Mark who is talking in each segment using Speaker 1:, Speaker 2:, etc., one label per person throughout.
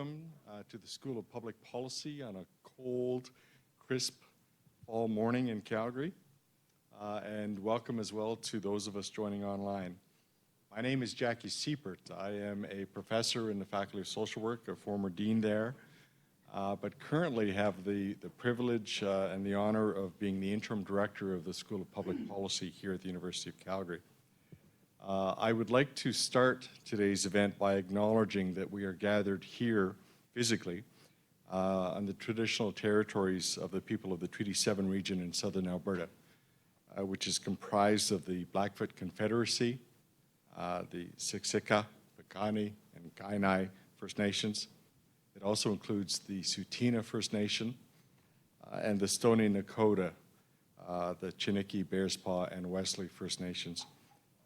Speaker 1: welcome to the School of Public Policy on a cold, crisp fall morning in Calgary, and welcome as well to those of us joining online. My name is Jackie Siepert. I am a professor in the Faculty of Social Work, a former dean there, but currently have the privilege and the honor of being the interim director of the School of Public Policy here at the University of Calgary. I would like to start today's event by acknowledging that we are gathered here physically on the traditional territories of the people of the Treaty 7 region in southern Alberta, which is comprised of the Blackfoot Confederacy, the Siksika, Piikani, and Kainai First Nations. It also includes the Tsuut'ina First Nation and the Stoney Nakoda, the Chiniki, Bearspaw, and Wesley First Nations.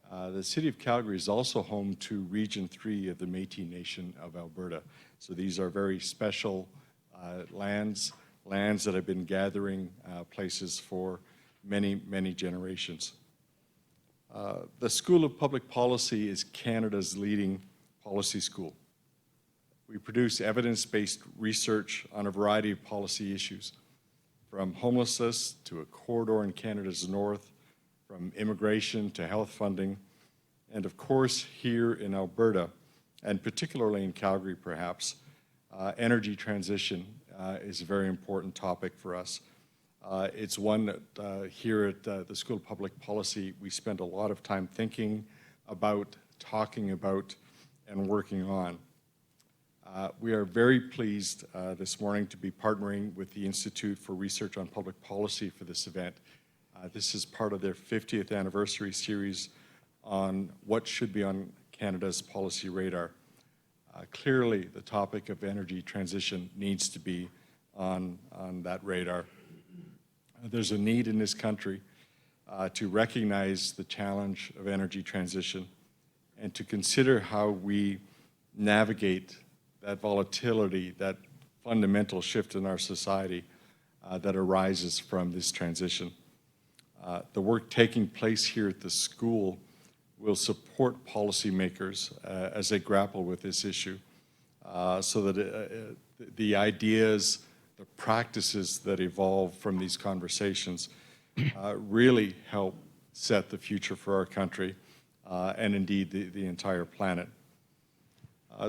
Speaker 1: The City of Calgary is also home to Region 3 of the Métis Nation of Alberta. So these are very special lands that have been gathering places for many, many generations. The School of Public Policy is Canada's leading policy school. We produce evidence-based research on a variety of policy issues, from homelessness to a corridor in Canada's north, from immigration to health funding, and of course here in Alberta, and particularly in Calgary perhaps, energy transition is a very important topic for us. It's one that here at the School of Public Policy we spend a lot of time thinking about, talking about, and working on. We are very pleased this morning to be partnering with the Institute for Research on Public Policy for this event. This is part of their 50th anniversary series on what should be on Canada's policy radar. Clearly, the topic of energy transition needs to be on that radar. There's a need in this country to recognize the challenge of energy transition and to consider how we navigate that volatility, that fundamental shift in our society that arises from this transition. The work taking place here at the school will support policymakers as they grapple with this issue so that the ideas, the practices that evolve from these conversations really help set the future for our country and indeed the entire planet.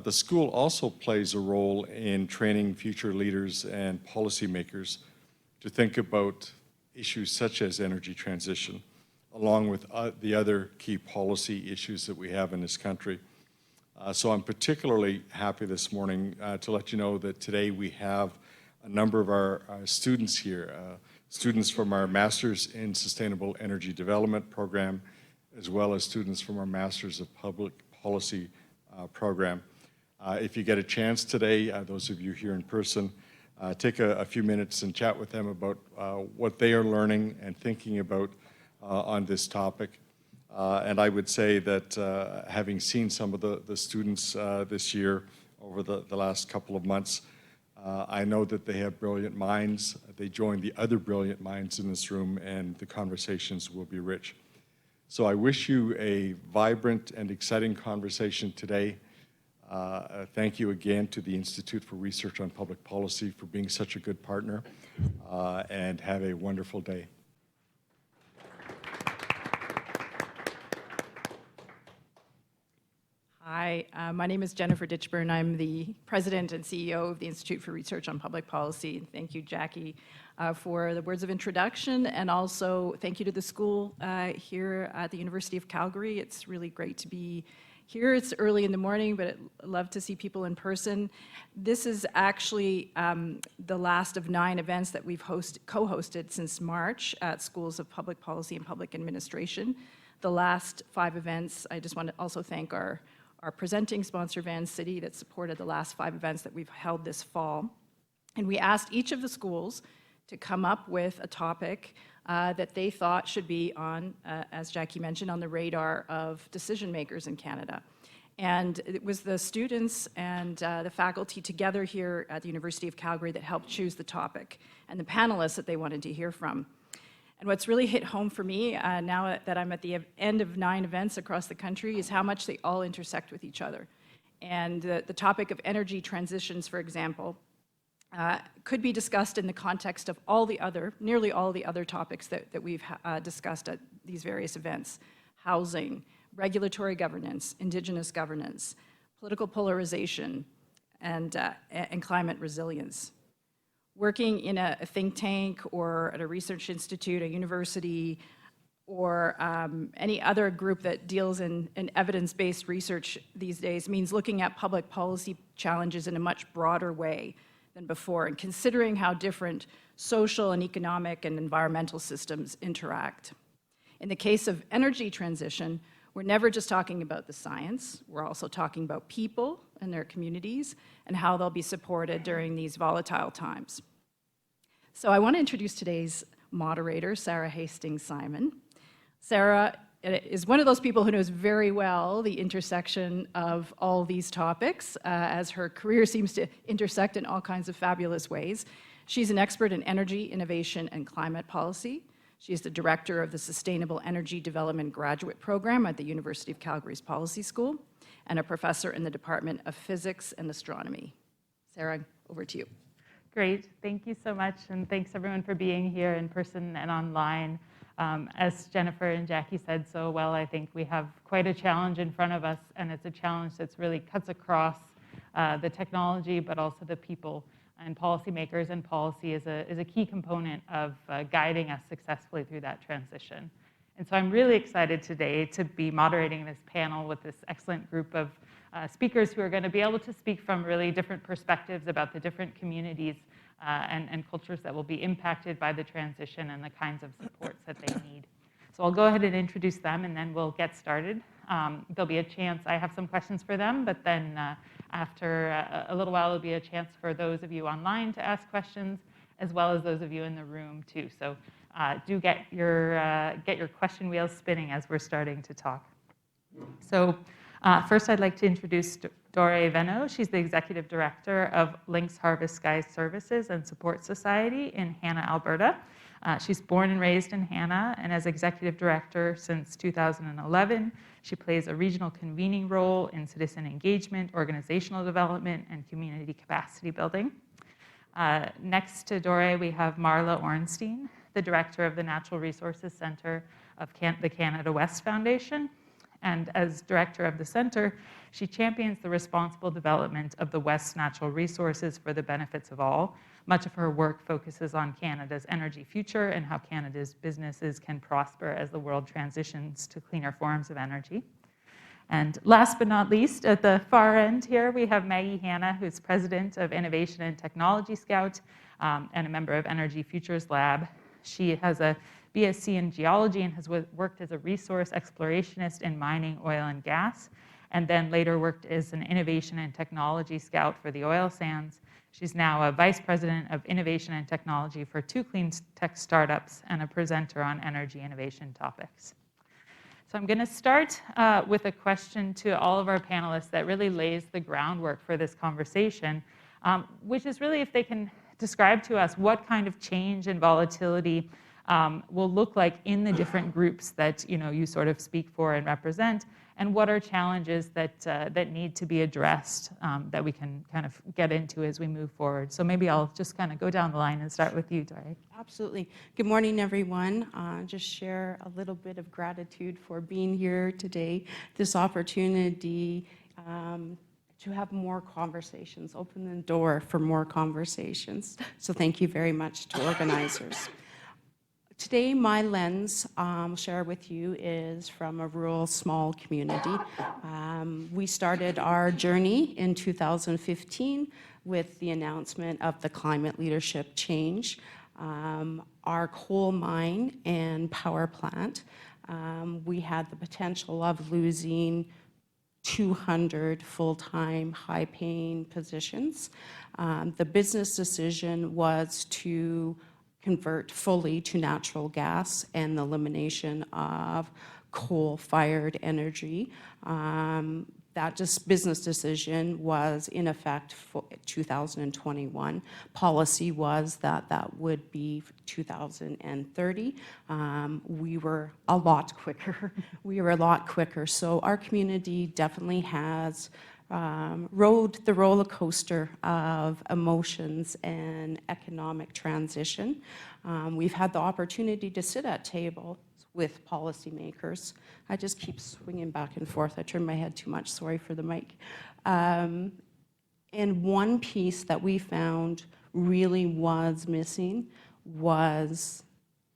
Speaker 1: The school also plays a role in training future leaders and policymakers to think about issues such as energy transition, along with the other key policy issues that we have in this country. So I'm particularly happy this morning to let you know that today we have a number of our students here, students from our Masters in Sustainable Energy Development program, as well as students from our Masters of Public Policy program. If you get a chance today, those of you here in person, take a few minutes and chat with them about what they are learning and thinking about on this topic. And I would say that having seen some of the students this year over the last couple of months, I know that they have brilliant minds. They join the other brilliant minds in this room, and the conversations will be rich. So I wish you a vibrant and exciting conversation today. Thank you again to the Institute for Research on Public Policy for being such a good partner, and have a wonderful day.
Speaker 2: Hi, my name is Jennifer Ditchburn. I'm the President and CEO of the Institute for Research on Public Policy. Thank you, Jackie, for the words of introduction, and also thank you to the school here at the University of Calgary. It's really great to be here. It's early in the morning, but I'd love to see people in person. This is actually the last of 9 events that we've co-hosted since March at Schools of Public Policy and Public Administration. The last 5 events, I just want to also thank our presenting sponsor, Van City, that supported the last 5 events that we've held this fall. And we asked each of the schools to come up with a topic that they thought should be on, as Jackie mentioned, on the radar of decision makers in Canada. And it was the students and the faculty together here at the University of Calgary that helped choose the topic and the panelists that they wanted to hear from. And what's really hit home for me now that I'm at the end of 9 events across the country is how much they all intersect with each other. And the topic of energy transitions, for example, could be discussed in the context of nearly all the other topics that we've discussed at these various events: housing, regulatory governance, indigenous governance, political polarization, and climate resilience. Working in a think tank or at a research institute, a university, or any other group that deals in evidence-based research these days means looking at public policy challenges in a much broader way than before, and considering how different social and economic and environmental systems interact. In the case of energy transition, we're never just talking about the science, we're also talking about people and their communities and how they'll be supported during these volatile times. So I want to introduce today's moderator, Sarah Hastings-Simon. Sarah is one of those people who knows very well the intersection of all these topics, as her career seems to intersect in all kinds of fabulous ways. She's an expert in energy, innovation, and climate policy. She is the director of the Sustainable Energy Development Graduate Program at the University of Calgary's Policy School and a professor in the Department of Physics and Astronomy. Sarah, over to you.
Speaker 3: Great, thank you so much, and thanks everyone for being here in person and online. As Jennifer and Jackie said so well, I think we have quite a challenge in front of us, and it's a challenge that's really cuts across the technology, but also the people and policymakers, and policy is a key component of guiding us successfully through that transition. And so I'm really excited today to be moderating this panel with this excellent group of speakers who are going to be able to speak from really different perspectives about the different communities and cultures that will be impacted by the transition and the kinds of supports that they need. So I'll go ahead and introduce them, and then we'll get started. There'll be a chance, I have some questions for them, but then after a little while, there'll be a chance for those of you online to ask questions, as well as those of you in the room too. So do get your question wheels spinning as we're starting to talk. So first, I'd like to introduce Dore Venno. She's the Executive Director of Lynx Harvest Sky Services and Support Society in Hanna, Alberta. She's born and raised in Hanna, and as Executive Director since 2011, she plays a regional convening role in citizen engagement, organizational development, and community capacity building. Next to Dore, we have Marla Ornstein, the Director of the Natural Resources Centre of the Canada West Foundation. And as director of the center, she champions the responsible development of the West's natural resources for the benefits of all. Much of her work focuses on Canada's energy future and how Canada's businesses can prosper as the world transitions to cleaner forms of energy. And last but not least, at the far end here, we have Maggie Hanna, who's president of Innovation and Technology Scout and a member of Energy Futures Lab. She has a BSc in geology and has worked as a resource explorationist in mining, oil, and gas, and then later worked as an innovation and technology scout for the oil sands. She's now a vice president of innovation and technology for 2 clean tech startups and a presenter on energy innovation topics. So I'm going to start with a question to all of our panelists that really lays the groundwork for this conversation, which is really if they can describe to us what kind of change and volatility will look like in the different groups that you sort of speak for and represent, and what are challenges that need to be addressed that we can kind of get into as we move forward. So maybe I'll just kind of go down the line and start with you, Dore.
Speaker 4: Absolutely. Good morning, everyone. Just share a little bit of gratitude for being here today. This opportunity to have more conversations, open the door for more conversations. So thank you very much to organizers. Today, my lens I'll share with you is from a rural, small community. We started our journey in 2015 with the announcement of the climate leadership change. Our coal mine and power plant, we had the potential of losing 200 full-time, high-paying positions. The business decision was to convert fully to natural gas and the elimination of coal-fired energy. That business decision was in effect for 2021. Policy was that that would be 2030. We were a lot quicker. So our community definitely has rode the roller coaster of emotions and economic transition. We've had the opportunity to sit at tables with policymakers. I just keep swinging back and forth. I turn my head too much, sorry for the mic. And one piece that we found really was missing was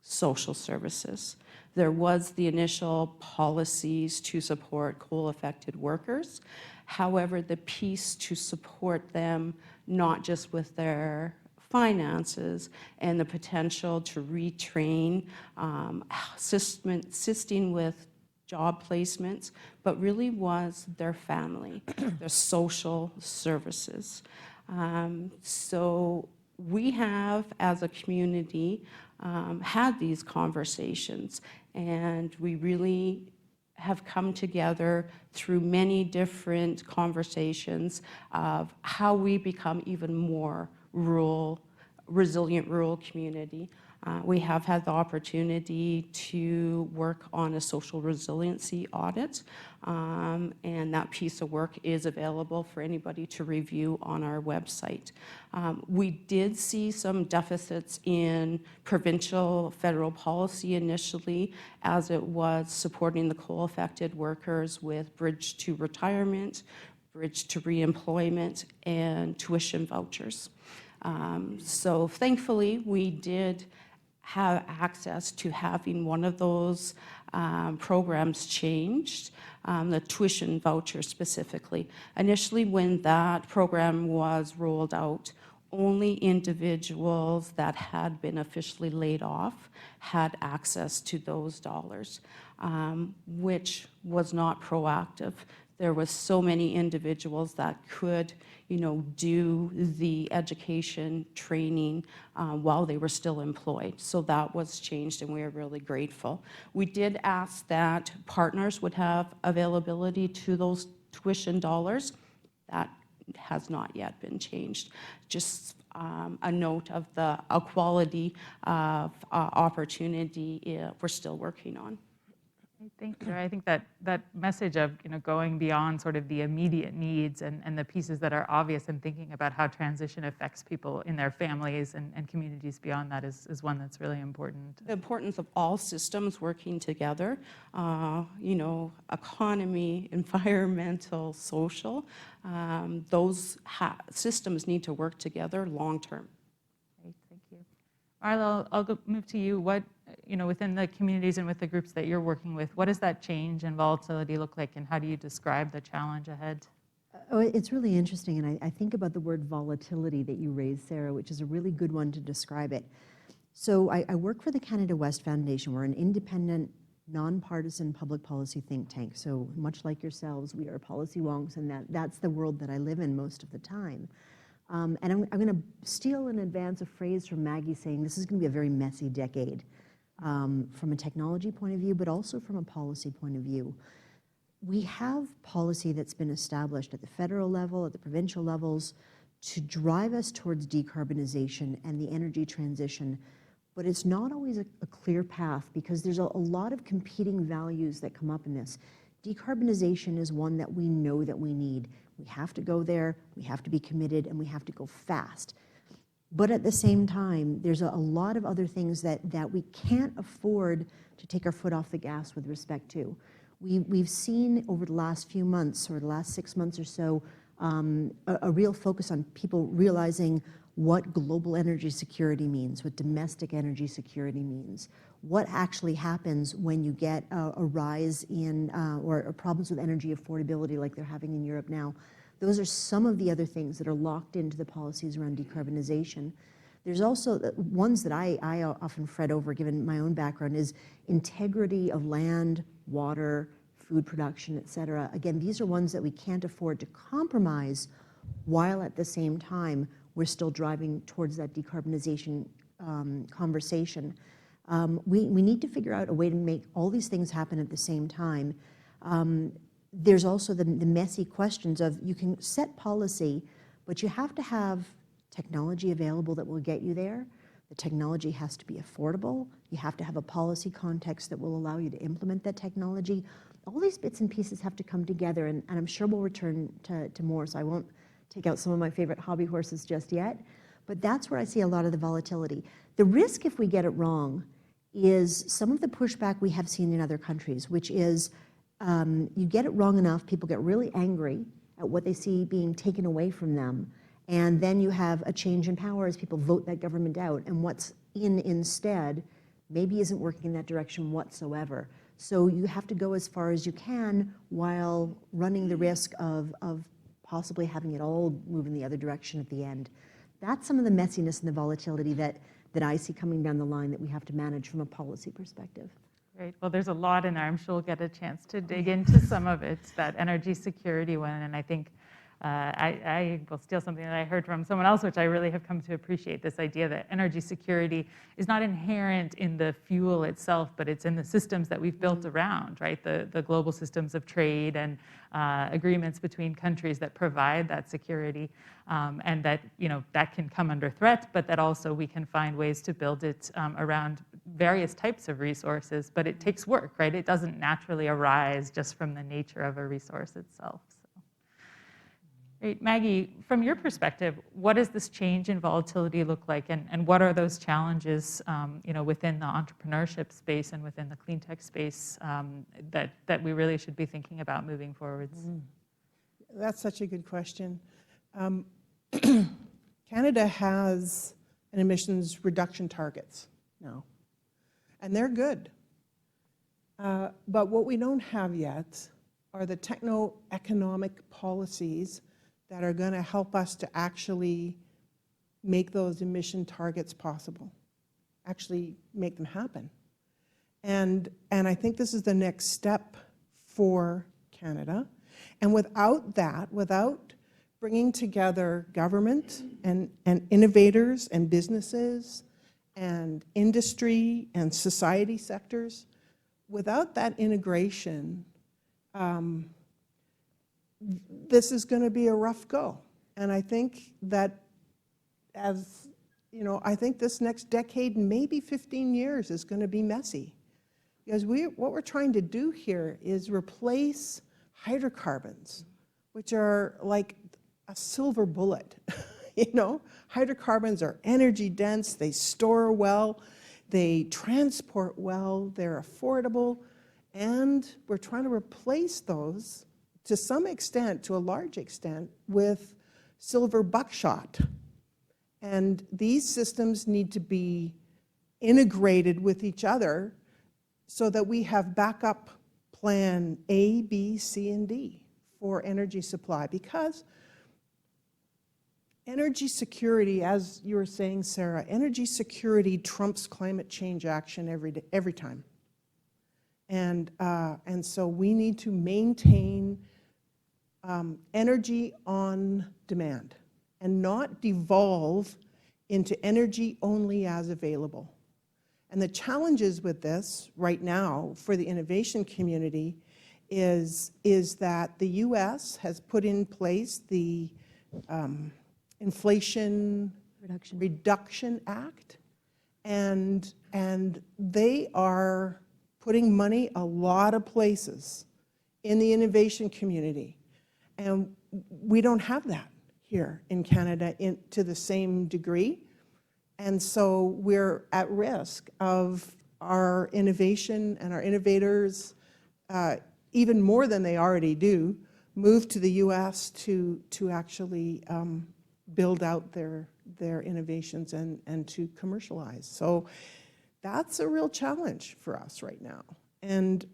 Speaker 4: social services. There was the initial policies to support coal-affected workers. However, the piece to support them, not just with their finances and the potential to retrain, assisting with job placements, but really was their family, their social services. So we have, as a community, had these conversations, and we really have come together through many different conversations of how we become even more resilient rural community. We have had the opportunity to work on a social resiliency audit, and that piece of work is available for anybody to review on our website. We did see some deficits in provincial federal policy initially, as it was supporting the coal-affected workers with bridge to retirement, bridge to reemployment, and tuition vouchers. So thankfully, we did have access to having one of those programs changed, the tuition voucher specifically. Initially, when that program was rolled out, only individuals that had been officially laid off had access to those dollars, which was not proactive. There was so many individuals that could, do the education training while they were still employed. So that was changed, and we are really grateful. We did ask that partners would have availability to those tuition dollars. That has not yet been changed. Just a note of the equality of opportunity we're still working on.
Speaker 3: Thank you. I think that message of going beyond sort of the immediate needs and the pieces that are obvious and thinking about how transition affects people in their families and communities beyond that is one that's really important.
Speaker 4: The importance of all systems working together, economy, environmental, social, those systems need to work together long term.
Speaker 3: Great, thank you. Marla, I'll move to you. What, within the communities and with the groups that you're working with, what does that change in volatility look like, and how do you describe the challenge ahead?
Speaker 5: Oh, it's really interesting, and I think about the word volatility that you raised, Sarah, which is a really good one to describe it. So I work for the Canada West Foundation. We're an independent, nonpartisan public policy think tank. So much like yourselves, we are policy wonks, and that's the world that I live in most of the time. And I'm going to steal in advance a phrase from Maggie saying this is going to be a very messy decade from a technology point of view, but also from a policy point of view. We have policy that's been established at the federal level, at the provincial levels, to drive us towards decarbonization and the energy transition, but it's not always a clear path because there's a lot of competing values that come up in this. Decarbonization is one that we know that we need. We have to go there, we have to be committed, and we have to go fast. But at the same time, there's a lot of other things that we can't afford to take our foot off the gas with respect to. We've seen over the last few months, or the last 6 months or so, a real focus on people realizing what global energy security means, what domestic energy security means, what actually happens when you get a rise in, or problems with energy affordability like they're having in Europe now. Those are some of the other things that are locked into the policies around decarbonization. There's also ones that I often fret over, given my own background, is integrity of land, water, food production, et cetera. Again, these are ones that we can't afford to compromise while at the same time we're still driving towards that decarbonization conversation. We need to figure out a way to make all these things happen at the same time. There's also the messy questions of you can set policy, but you have to have technology available that will get you there. The technology has to be affordable. You have to have a policy context that will allow you to implement that technology. All these bits and pieces have to come together, and I'm sure we'll return to more, so I won't take out some of my favorite hobby horses just yet. But that's where I see a lot of the volatility. The risk, if we get it wrong, is some of the pushback we have seen in other countries, which is you get it wrong enough, people get really angry at what they see being taken away from them, and then you have a change in power as people vote that government out, and what's in instead maybe isn't working in that direction whatsoever. So you have to go as far as you can while running the risk of possibly having it all move in the other direction at the end. That's some of the messiness and the volatility that I see coming down the line that we have to manage from a policy perspective.
Speaker 3: Great. Well, there's a lot in there. I'm sure we'll get a chance to dig into some of it, that energy security one. And I think I will steal something that I heard from someone else, which I really have come to appreciate, this idea that energy security is not inherent in the fuel itself, but it's in the systems that we've built around, right? The global systems of trade and agreements between countries that provide that security, and that, you know, that can come under threat, but that also we can find ways to build it around various types of resources, but it takes work, right? It doesn't naturally arise just from the nature of a resource itself. Great. Maggie, from your perspective, what does this change in volatility look like, and what are those challenges, you know, within the entrepreneurship space and within the clean tech space that we really should be thinking about moving forwards?
Speaker 6: That's such a good question. Canada has an emissions reduction targets now, and they're good. But what we don't have yet are the techno-economic policies that are going to help us to actually make those emission targets possible, actually make them happen. And I think this is the next step for Canada. And without that, without bringing together government and innovators and businesses and industry and society sectors, without that integration, this is going to be a rough go. And I think that, as you know, I think this next decade, maybe 15 years, is going to be messy. Because what we're trying to do here is replace hydrocarbons, which are like a silver bullet. You know, hydrocarbons are energy dense, they store well, they transport well, they're affordable, and we're trying to replace those to some extent, to a large extent, with silver buckshot. And these systems need to be integrated with each other so that we have backup plan A, B, C, and D for energy supply. Because energy security, as you were saying, Sarah, energy security trumps climate change action every time. And so we need to maintain energy on demand and not devolve into energy only as available. And the challenges with this right now for the innovation community is that the US has put in place the Inflation Reduction Act, and they are putting money a lot of places in the innovation community. And we don't have that here in Canada to the same degree. And so we're at risk of our innovation and our innovators, even more than they already do, move to the US to actually build out their innovations and to commercialize. So that's a real challenge for us right now. And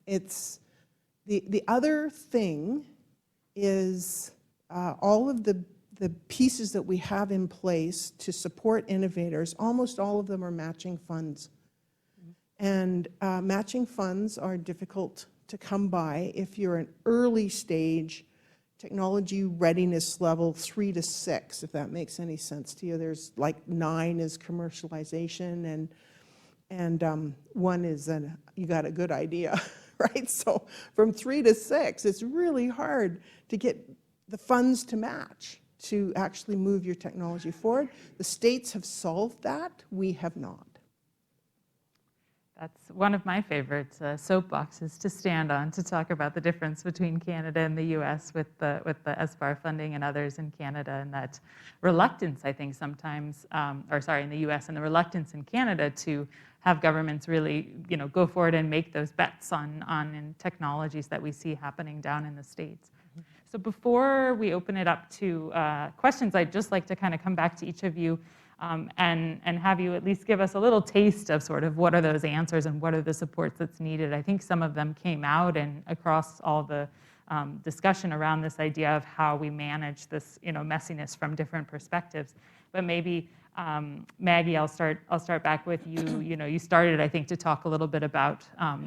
Speaker 6: it's the other thing is all of the pieces that we have in place to support innovators, almost all of them are matching funds. And matching funds are difficult to come by if you're an early stage technology readiness level 3 to 6, if that makes any sense to you. There's like 9 is commercialization, and 1 is you got a good idea, right? So from 3 to 6, it's really hard to get the funds to match. to actually move your technology forward. The states have solved that. We have not.
Speaker 3: That's one of my favorite soapboxes to stand on, to talk about the difference between Canada and the US with the SBAR funding and others in Canada, and that reluctance, I think, sometimes, in the US, and the reluctance in Canada to have governments really, go forward and make those bets on technologies that we see happening down in the States. So before we open it up to questions, I'd just like to kind of come back to each of you and have you at least give us a little taste of sort of what are those answers and what are the supports that's needed. I think some of them came out and across all the discussion around this idea of how we manage this, messiness from different perspectives. But maybe Maggie, I'll start back with you. You started, I think, to talk a little bit about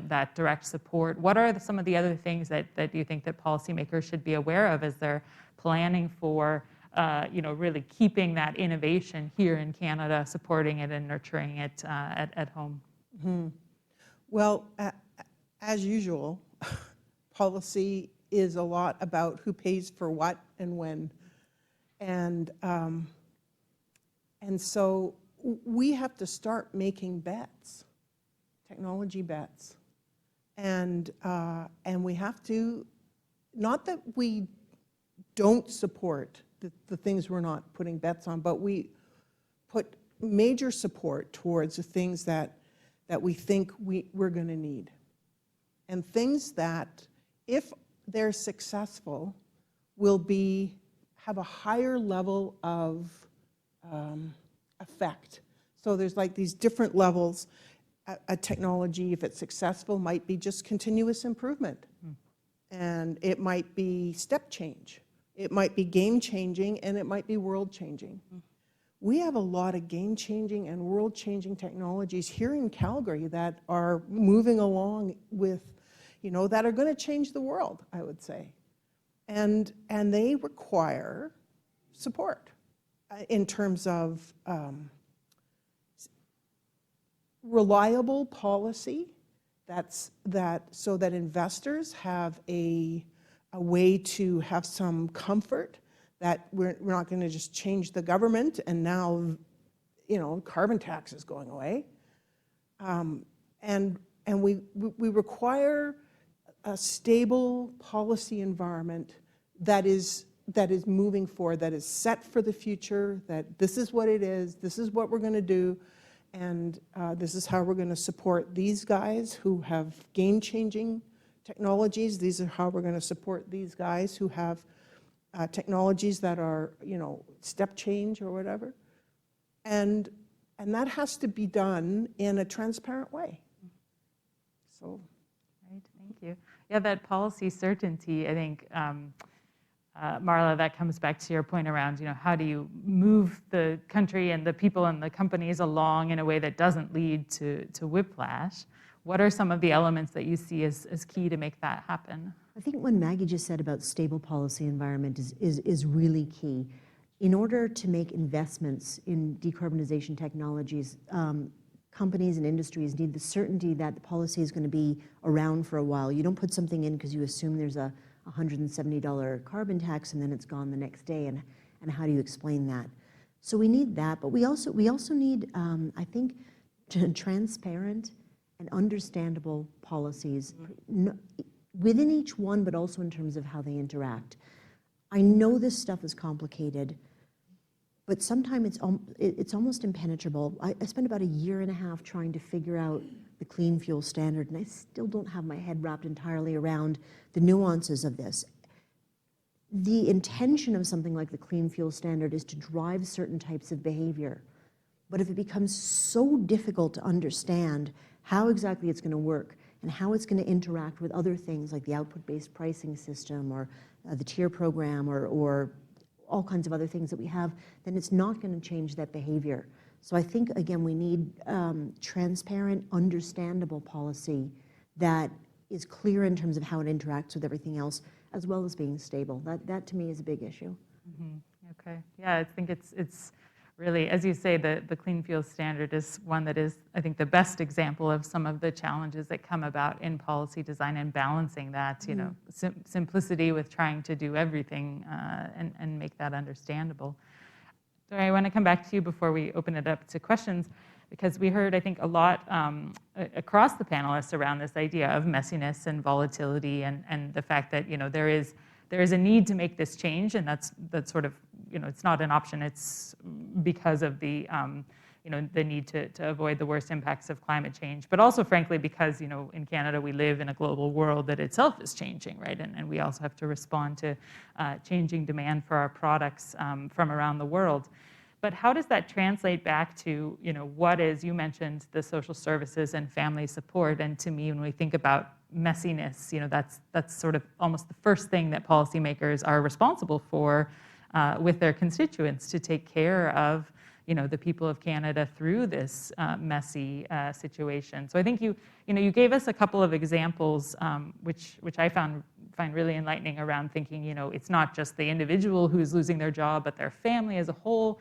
Speaker 3: that direct support. What are some of the other things that you think that policymakers should be aware of as they're planning for really keeping that innovation here in Canada, supporting it and nurturing it at home?
Speaker 6: Mm-hmm. Well, as usual, policy is a lot about who pays for what and when. And so we have to start making bets, technology bets. And we have to, not that we don't support the things we're not putting bets on, but we put major support towards the things that we think we're going to need. And things that, if they're successful, will have a higher level of effect. So there's like these different levels. A technology, if it's successful, might be just continuous improvement. And it might be step change. It might be game-changing, and it might be world-changing. We have a lot of game-changing and world-changing technologies here in Calgary that are moving along with, that are going to change the world, I would say. And they require support in terms of reliable policy so that investors have a way to have some comfort that we're not going to just change the government and now, carbon tax is going away. And we require a stable policy environment that is moving forward, that is set for the future, that this is what it is, this is what we're going to do, and this is how we're going to support these guys who have game-changing technologies. These are how we're going to support these guys who have technologies that are, step change or whatever. And that has to be done in a transparent way. So.
Speaker 3: Right, thank you. Yeah, that policy certainty, I think, Marla, that comes back to your point around, how do you move the country and the people and the companies along in a way that doesn't lead to whiplash? What are some of the elements that you see as key to make that happen?
Speaker 5: I think what Maggie just said about stable policy environment is really key. In order to make investments in decarbonization technologies, companies and industries need the certainty that the policy is going to be around for a while. You don't put something in because you assume there's a $170 carbon tax and then it's gone the next day, and how do you explain that? So we need that, but we also need, I think, transparent and understandable policies within each one, but also in terms of how they interact. I know this stuff is complicated, but sometimes it's almost impenetrable. I spent about 1.5 years trying to figure out the clean fuel standard, and I still don't have my head wrapped entirely around the nuances of this. The intention of something like the clean fuel standard is to drive certain types of behavior. But if it becomes so difficult to understand how exactly it's going to work and how it's going to interact with other things like the output-based pricing system or the tier program or all kinds of other things that we have, then it's not going to change that behavior. So I think, again, we need transparent, understandable policy that is clear in terms of how it interacts with everything else, as well as being stable. That to me is a big issue.
Speaker 3: Mm-hmm. Okay. Yeah, I think it's Really, as you say, the Clean Fuels Standard is one that is, I think, the best example of some of the challenges that come about in policy design and balancing that, you know, simplicity with trying to do everything and make that understandable. So I want to come back to you before we open it up to questions, because we heard, I think, a lot across the panelists around this idea of messiness and volatility and the fact that, you know, there is a need to make this change, and that's sort of, you know, it's not an option. It's because of the, you know, the need to avoid the worst impacts of climate change, but also, frankly, because, you know, in Canada we live in a global world that itself is changing, right? And we also have to respond to changing demand for our products from around the world. But how does that translate back to, you know, what is, you mentioned the social services and family support, and to me, when we think about messiness, you know, that's sort of almost the first thing that policymakers are responsible for with their constituents, to take care of, you know, the people of Canada through this messy situation. So I think you gave us a couple of examples, which I find really enlightening, around thinking, you know, it's not just the individual who's losing their job, but their family as a whole.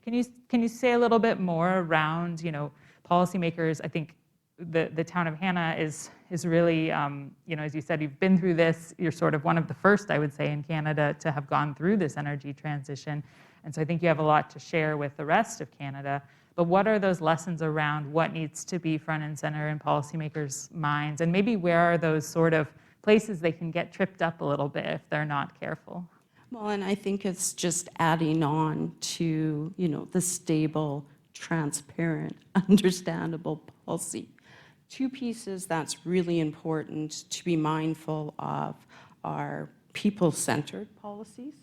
Speaker 3: Can you say a little bit more around, you know, policymakers? I think the town of Hannah is really, you know, as you said, you've been through this. You're sort of one of the first, I would say, in Canada to have gone through this energy transition. And so I think you have a lot to share with the rest of Canada. But what are those lessons around what needs to be front and center in policymakers' minds? And maybe where are those sort of places they can get tripped up a little bit if they're not careful?
Speaker 4: Well, and I think it's just adding on to, you know, the stable, transparent, understandable policy. Two pieces that's really important to be mindful of are people-centered policies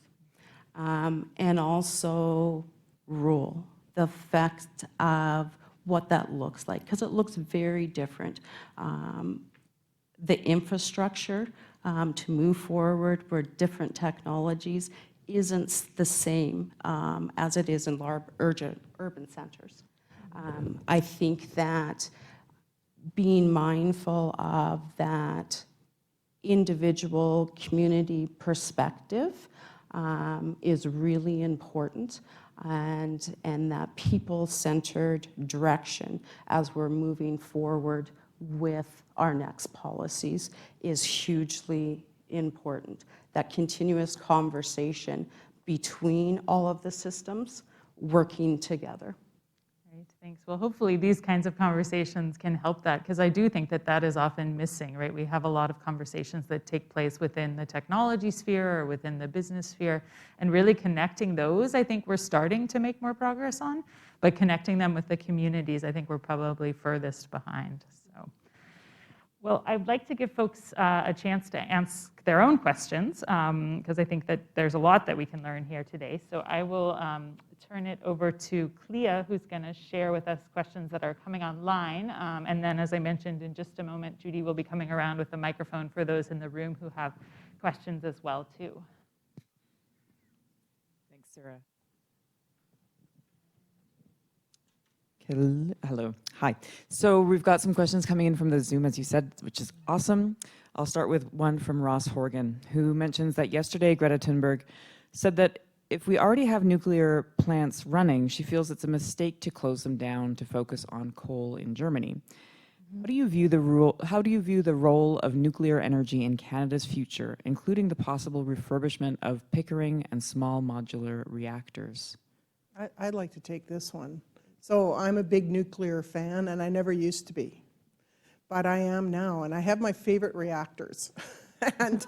Speaker 4: and also rule, the effect of what that looks like, because it looks very different. The infrastructure to move forward for different technologies isn't the same as it is in large urban centers. I think that being mindful of that individual community perspective is really important, and that people-centered direction as we're moving forward with our next policies is hugely important. That continuous conversation between all of the systems working together.
Speaker 3: Great, thanks. Well, hopefully these kinds of conversations can help that, because I do think that that is often missing, right? We have a lot of conversations that take place within the technology sphere or within the business sphere, and really connecting those, I think we're starting to make more progress on, but connecting them with the communities, I think we're probably furthest behind. So, well, I'd like to give folks a chance to ask their own questions, because I think that there's a lot that we can learn here today. So I will turn it over to Clea, who's going to share with us questions that are coming online. And then, as I mentioned, in just a moment, Judy will be coming around with the microphone for those in the room who have questions as well, too.
Speaker 7: Thanks, Sarah. Hello. Hi. So we've got some questions coming in from the Zoom, as you said, which is awesome. I'll start with one from Ross Horgan, who mentions that yesterday Greta Thunberg said that if we already have nuclear plants running, she feels it's a mistake to close them down to focus on coal in Germany. How do you view the role of nuclear energy in Canada's future, including the possible refurbishment of Pickering and small modular reactors?
Speaker 6: I'd like to take this one. So I'm a big nuclear fan, and I never used to be, but I am now, and I have my favorite reactors. and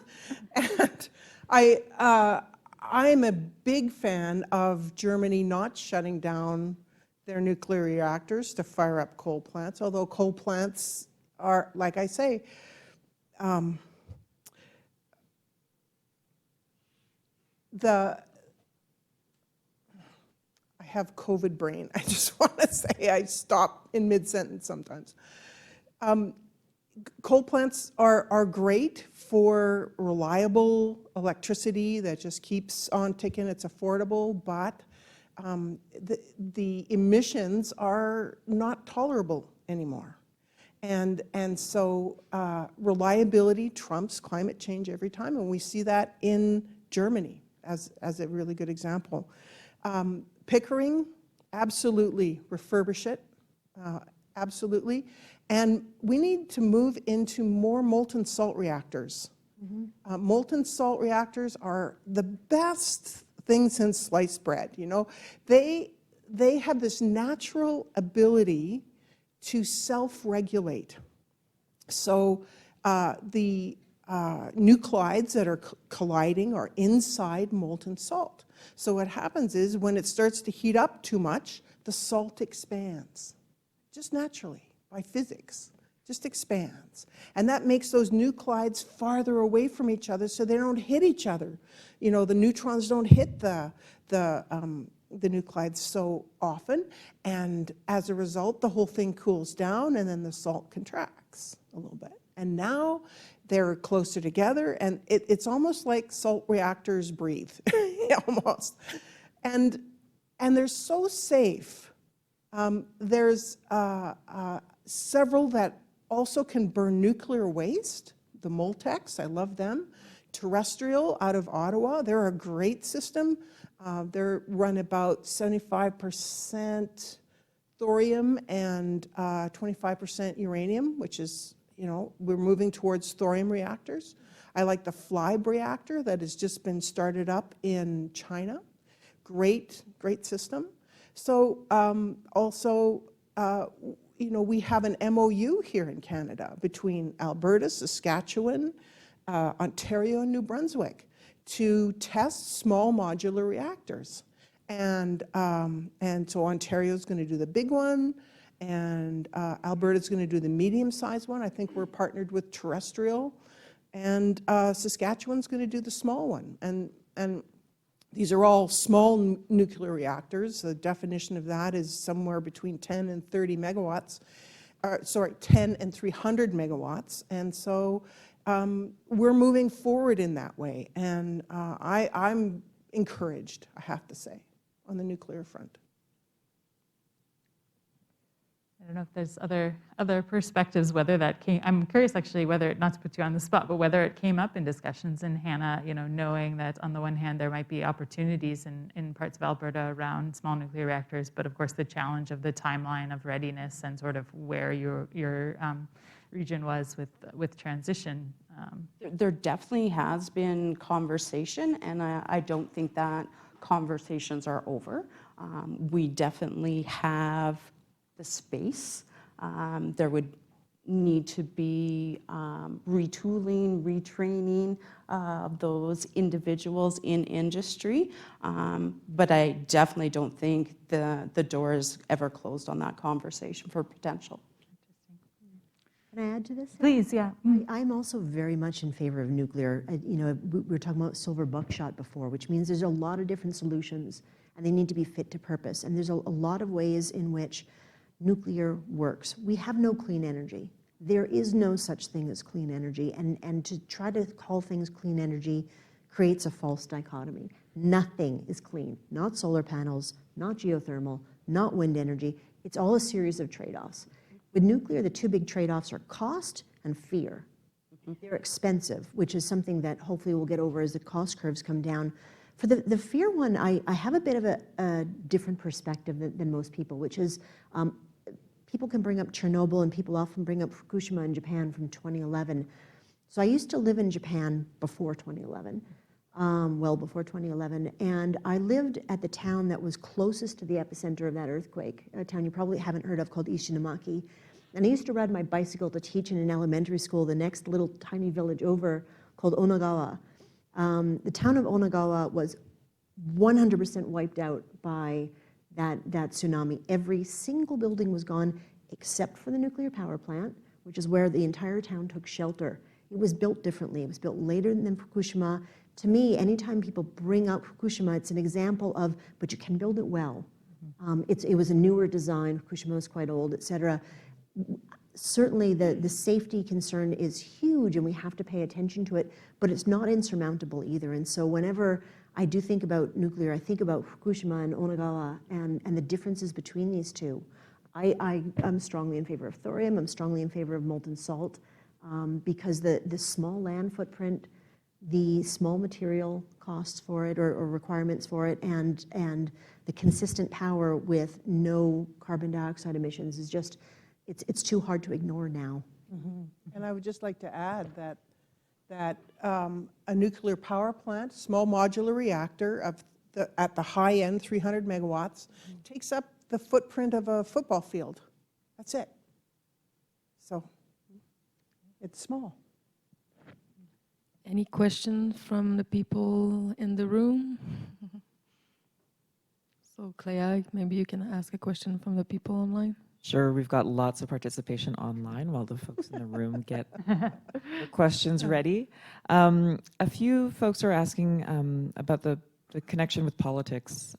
Speaker 6: I'm a big fan of Germany not shutting down their nuclear reactors to fire up coal plants, although coal plants are, like I say, I have COVID brain. I just want to say I stop in mid-sentence sometimes. Coal plants are great for reliable electricity that just keeps on ticking. It's affordable, but the emissions are not tolerable anymore. And so reliability trumps climate change every time, and we see that in Germany as a really good example. Pickering absolutely refurbish it, absolutely. And we need to move into more molten salt reactors. Molten salt reactors are the best thing since sliced bread, you know. They have this natural ability to self-regulate. So the nuclides that are colliding are inside molten salt. So what happens is when it starts to heat up too much, the salt expands, just naturally, by physics, just expands. And that makes those nuclides farther away from each other so they don't hit each other. You know, the neutrons don't hit the nuclides so often, and as a result, the whole thing cools down, and then the salt contracts a little bit. And now they're closer together, and it's almost like salt reactors breathe, almost. And they're so safe. There's several that also can burn nuclear waste. The Moltex, I love them. Terrestrial out of Ottawa, they're a great system. They're run about 75% thorium and 25% uranium, which is, you know, we're moving towards thorium reactors. I like the FLIBE reactor that has just been started up in China. Great, great system. So also, you know, we have an MOU here in Canada between Alberta, Saskatchewan, Ontario, and New Brunswick to test small modular reactors. And so Ontario's going to do the big one, and Alberta's going to do the medium-sized one. I think we're partnered with Terrestrial, and Saskatchewan's going to do the small one. And these are all small nuclear reactors. The definition of that is somewhere between 10 and 30 megawatts. 10 and 300 megawatts. And so we're moving forward in that way. And I'm encouraged, I have to say, on the nuclear front.
Speaker 3: I don't know if there's other perspectives, whether that came, I'm curious actually whether, not to put you on the spot, but whether it came up in discussions in Hannah, you know, knowing that on the one hand there might be opportunities in parts of Alberta around small nuclear reactors, but of course the challenge of the timeline of readiness and sort of where your region was with transition.
Speaker 4: There definitely has been conversation, and I don't think that conversations are over. We definitely have the space. There would need to be retooling, retraining of those individuals in industry, but I definitely don't think the door is ever closed on that conversation for potential.
Speaker 5: Can I add to this?
Speaker 3: Please, yeah.
Speaker 5: I'm also very much in favor of nuclear. You know, we were talking about silver buckshot before, which means there's a lot of different solutions, and they need to be fit to purpose. And there's a lot of ways in which nuclear works. We have no clean energy. There is no such thing as clean energy, and to try to call things clean energy creates a false dichotomy. Nothing is clean. Not solar panels, not geothermal, not wind energy. It's all a series of trade-offs. With nuclear, the two big trade-offs are cost and fear. They're expensive, which is something that hopefully we'll get over as the cost curves come down. For the fear one, I have a bit of a different perspective than most people, which is people can bring up Chernobyl, and people often bring up Fukushima in Japan from 2011. So I used to live in Japan before 2011, well before 2011, and I lived at the town that was closest to the epicenter of that earthquake, a town you probably haven't heard of called Ishinomaki. And I used to ride my bicycle to teach in an elementary school, the next little tiny village over, called Onagawa. The town of Onagawa was 100% wiped out by that tsunami. Every single building was gone except for the nuclear power plant, which is where the entire town took shelter. It was built differently. It was built later than Fukushima. To me, anytime people bring up Fukushima, it's an example of, but you can build it well. It was a newer design. Fukushima was quite old, et cetera. Certainly the safety concern is huge, and we have to pay attention to it, but it's not insurmountable either. And so whenever I do think about nuclear, I think about Fukushima and Onagawa and the differences between these two. I'm strongly in favor of thorium. I'm strongly in favor of molten salt because the small land footprint, the small material costs for it or requirements for it and the consistent power with no carbon dioxide emissions is just, it's too hard to ignore now.
Speaker 6: And I would just like to add that a nuclear power plant, small modular reactor at the high end, 300 megawatts, takes up the footprint of a football field. That's it. So it's small.
Speaker 8: Any questions from the people in the room? So Clea, maybe you can ask a question from the people online.
Speaker 7: Sure, we've got lots of participation online while the folks in the room get their questions ready. A few folks are asking about the connection with politics.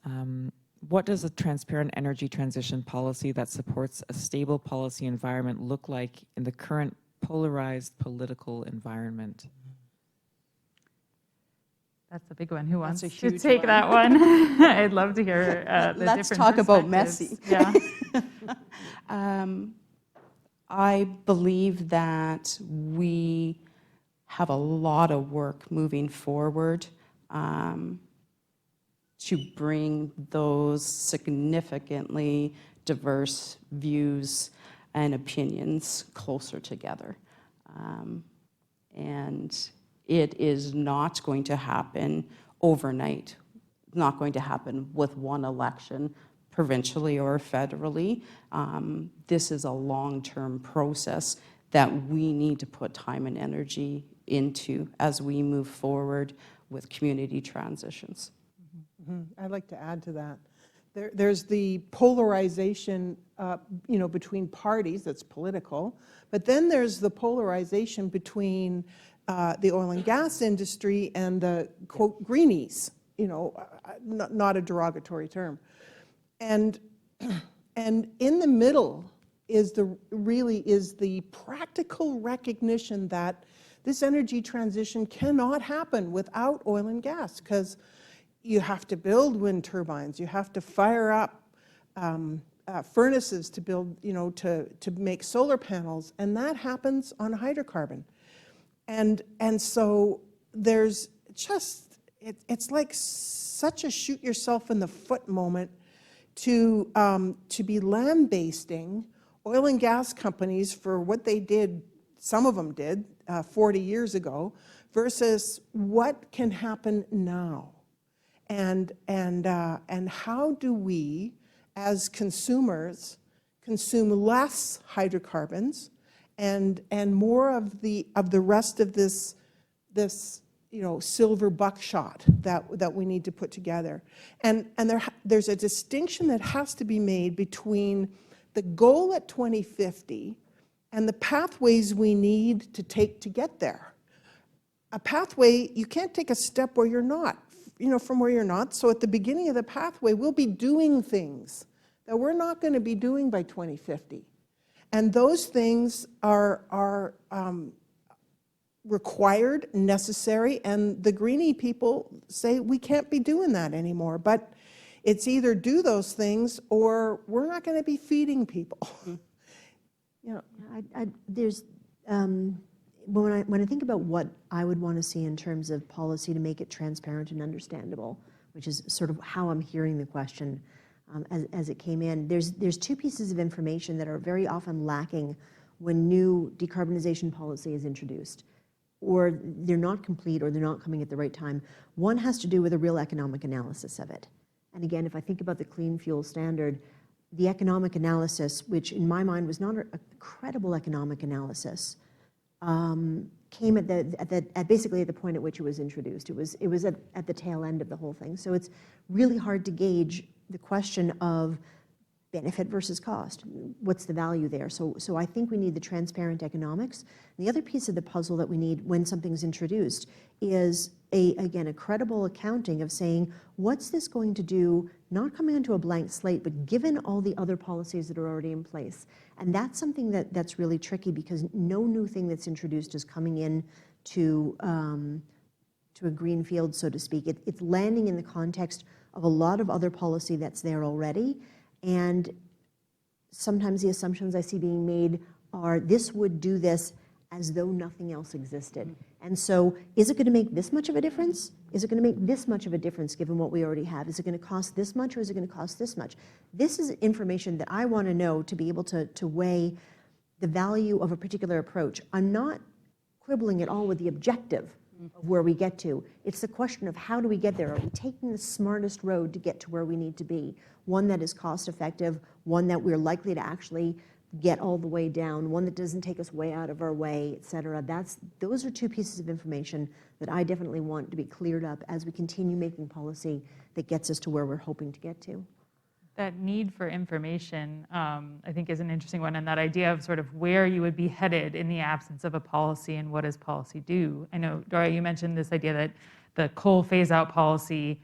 Speaker 7: What does a transparent energy transition policy that supports a stable policy environment look like in the current polarized political environment?
Speaker 3: That's a big one. Who wants
Speaker 4: That's a
Speaker 3: to
Speaker 4: huge
Speaker 3: take
Speaker 4: one.
Speaker 3: that one? I'd love to hear the
Speaker 4: Let's
Speaker 3: different
Speaker 4: talk about
Speaker 3: perspectives.
Speaker 4: messy.
Speaker 3: Yeah.
Speaker 4: I believe that we have a lot of work moving forward to bring those significantly diverse views and opinions closer together. And it is not going to happen overnight, not going to happen with one election, provincially or federally. This is a long-term process that we need to put time and energy into as we move forward with community transitions.
Speaker 6: I'd like to add to that. There's the polarization, between parties, that's political, but then there's the polarization between the oil and gas industry and the, quote, greenies, not a derogatory term. And in the middle is the practical recognition that this energy transition cannot happen without oil and gas, because you have to build wind turbines, you have to fire up furnaces to build, to make solar panels, and that happens on hydrocarbon. And so there's just, it's like such a shoot yourself in the foot moment to be lambasting oil and gas companies for what they did, some of them did 40 years ago, versus what can happen now. And how do we, as consumers, consume less hydrocarbons and more of the rest of this silver buckshot that we need to put together. And there's a distinction that has to be made between the goal at 2050 and the pathways we need to take to get there. A pathway, you can't take a step where you're not, from where you're not. So at the beginning of the pathway, we'll be doing things that we're not going to be doing by 2050. And those things are required, necessary, and the greenie people say we can't be doing that anymore. But it's either do those things or we're not going to be feeding people.
Speaker 5: There's when I think about what I would want to see in terms of policy to make it transparent and understandable, which is sort of how I'm hearing the question as it came in, there's two pieces of information that are very often lacking when new decarbonization policy is introduced, or they're not complete or they're not coming at the right time. One has to do with a real economic analysis of it. And again, if I think about the Clean Fuel Standard, the economic analysis, which in my mind was not a credible economic analysis, came at basically at the point at which it was introduced. It was at the tail end of the whole thing. So it's really hard to gauge the question of benefit versus cost. What's the value there? So I think we need the transparent economics. And the other piece of the puzzle that we need when something's introduced is again a credible accounting of saying, what's this going to do, not coming into a blank slate, but given all the other policies that are already in place. And that's something that's really tricky, because no new thing that's introduced is coming in to a green field, so to speak. It's landing in the context of a lot of other policy that's there already. And sometimes the assumptions I see being made are this would do this as though nothing else existed. And so is it going to make this much of a difference? Is it going to make this much of a difference given what we already have? Is it going to cost this much, or is it going to cost this much? This is information that I want to know to be able to weigh the value of a particular approach. I'm not quibbling at all with the objective of where we get to. It's the question of how do we get there? Are we taking the smartest road to get to where we need to be? One that is cost effective, one that we're likely to actually get all the way down, one that doesn't take us way out of our way, et cetera. Those are two pieces of information that I definitely want to be cleared up as we continue making policy that gets us to where we're hoping to get to.
Speaker 3: That need for information, I think, is an interesting one, and that idea of sort of where you would be headed in the absence of a policy and what does policy do. I know, Dora, you mentioned this idea that the coal phase-out policy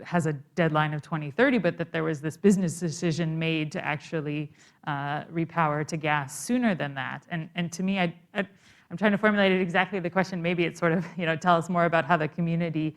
Speaker 3: has a deadline of 2030, but that there was this business decision made to actually repower to gas sooner than that. And to me, I'm trying to formulate it exactly the question. Maybe it's sort of, tell us more about how the community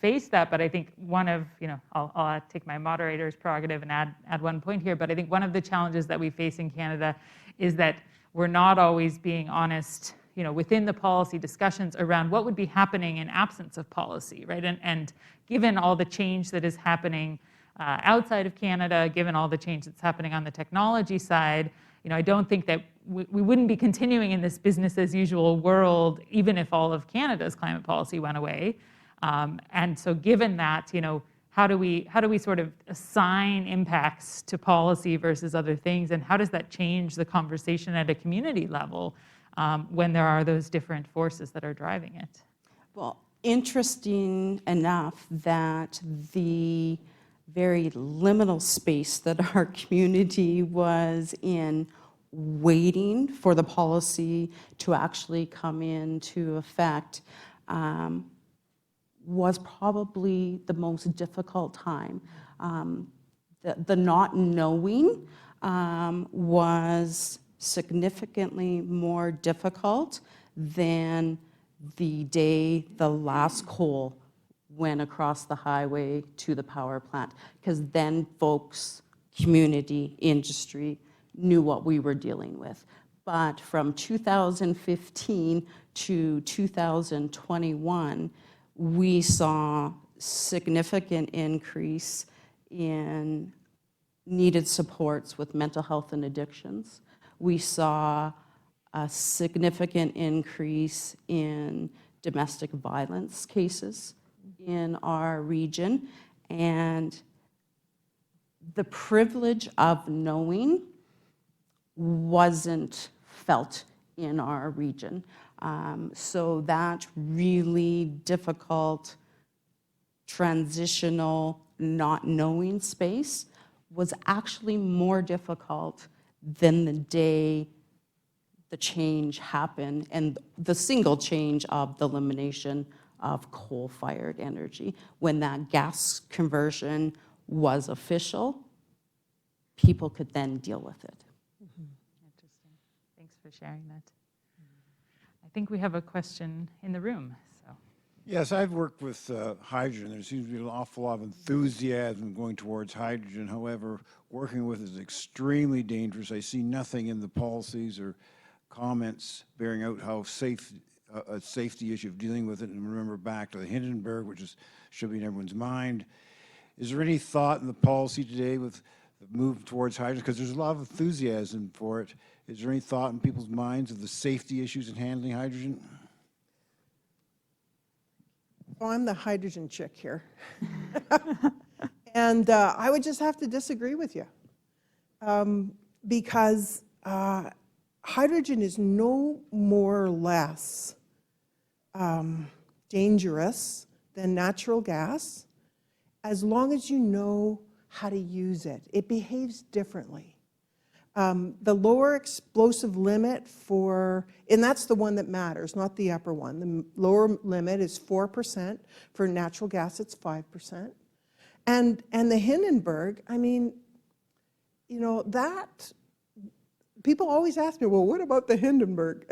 Speaker 3: faced that. But I think one of, I'll take my moderator's prerogative and add one point here. But I think one of the challenges that we face in Canada is that we're not always being honest, within the policy discussions around what would be happening in absence of policy, right? And given all the change that is happening outside of Canada, given all the change that's happening on the technology side, I don't think that we wouldn't be continuing in this business as usual world, even if all of Canada's climate policy went away. And so given that, how do we sort of assign impacts to policy versus other things? And how does that change the conversation at a community level when there are those different forces that are driving it?
Speaker 4: Well, interesting enough that the very liminal space that our community was in, waiting for the policy to actually come into effect, was probably the most difficult time. The not knowing was significantly more difficult than the day the last coal went across the highway to the power plant, because then folks, community, industry knew what we were dealing with. But from 2015 to 2021, we saw significant increase in needed supports with mental health and addictions. We saw a significant increase in domestic violence cases in our region, and the privilege of knowing wasn't felt in our region. So that really difficult transitional not knowing space was actually more difficult than the day the change happened, and the single change of the elimination of coal-fired energy. When that gas conversion was official, people could then deal with it.
Speaker 3: Interesting. Thanks for sharing that. I think we have a question in the room. So.
Speaker 9: Yes, I've worked with hydrogen. There seems to be an awful lot of enthusiasm going towards hydrogen. However, working with it is extremely dangerous. I see nothing in the policies or comments bearing out how a safety issue of dealing with it. And remember back to the Hindenburg, which should be in everyone's mind. Is there any thought in the policy today with the move towards hydrogen? Because there's a lot of enthusiasm for it. Is there any thought in people's minds of the safety issues in handling hydrogen?
Speaker 6: Well, I'm the hydrogen chick here. And I would just have to disagree with you. Because hydrogen is no more or less dangerous than natural gas as long as you know how to use it. It behaves differently. The lower explosive limit and that's the one that matters, not the upper one. The lower limit is 4%. For natural gas, it's 5%. And the Hindenburg, I mean, that, people always ask me, well, what about the Hindenburg?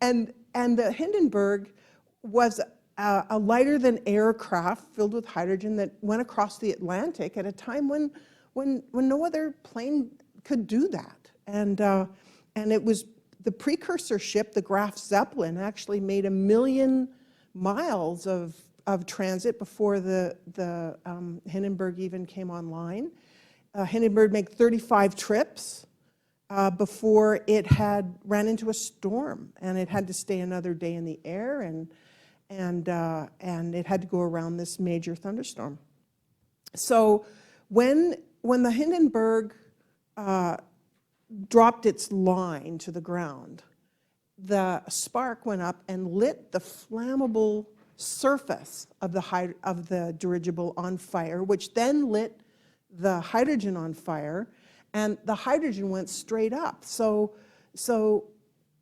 Speaker 6: and the Hindenburg was a lighter than aircraft filled with hydrogen that went across the Atlantic at a time when no other plane could do that. And it was the precursor ship, the Graf Zeppelin, actually made 1 million miles of transit before the Hindenburg even came online. Hindenburg made 35 trips before it had ran into a storm, and it had to stay another day in the air, and it had to go around this major thunderstorm. So when the Hindenburg dropped its line to the ground, the spark went up and lit the flammable surface of the dirigible on fire, which then lit the hydrogen on fire, and the hydrogen went straight up. So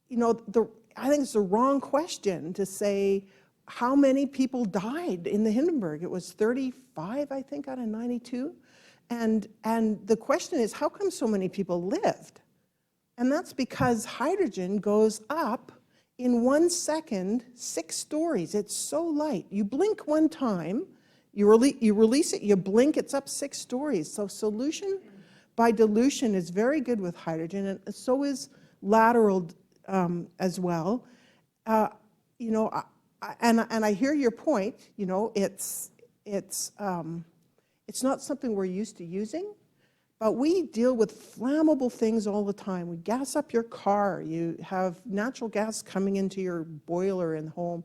Speaker 6: you know, I think it's the wrong question to say how many people died in the Hindenburg. It was 35, I think, out of 92. And the question is, how come so many people lived? And that's because hydrogen goes up in 1 second, 6 stories. It's so light. You blink one time, you release it, you blink, it's up 6 stories. So solution by dilution is very good with hydrogen, and so is lateral as well. You know, and I hear your point. You know, it's not something we're used to using, but we deal with flammable things all the time. We gas up your car. You have natural gas coming into your boiler in home.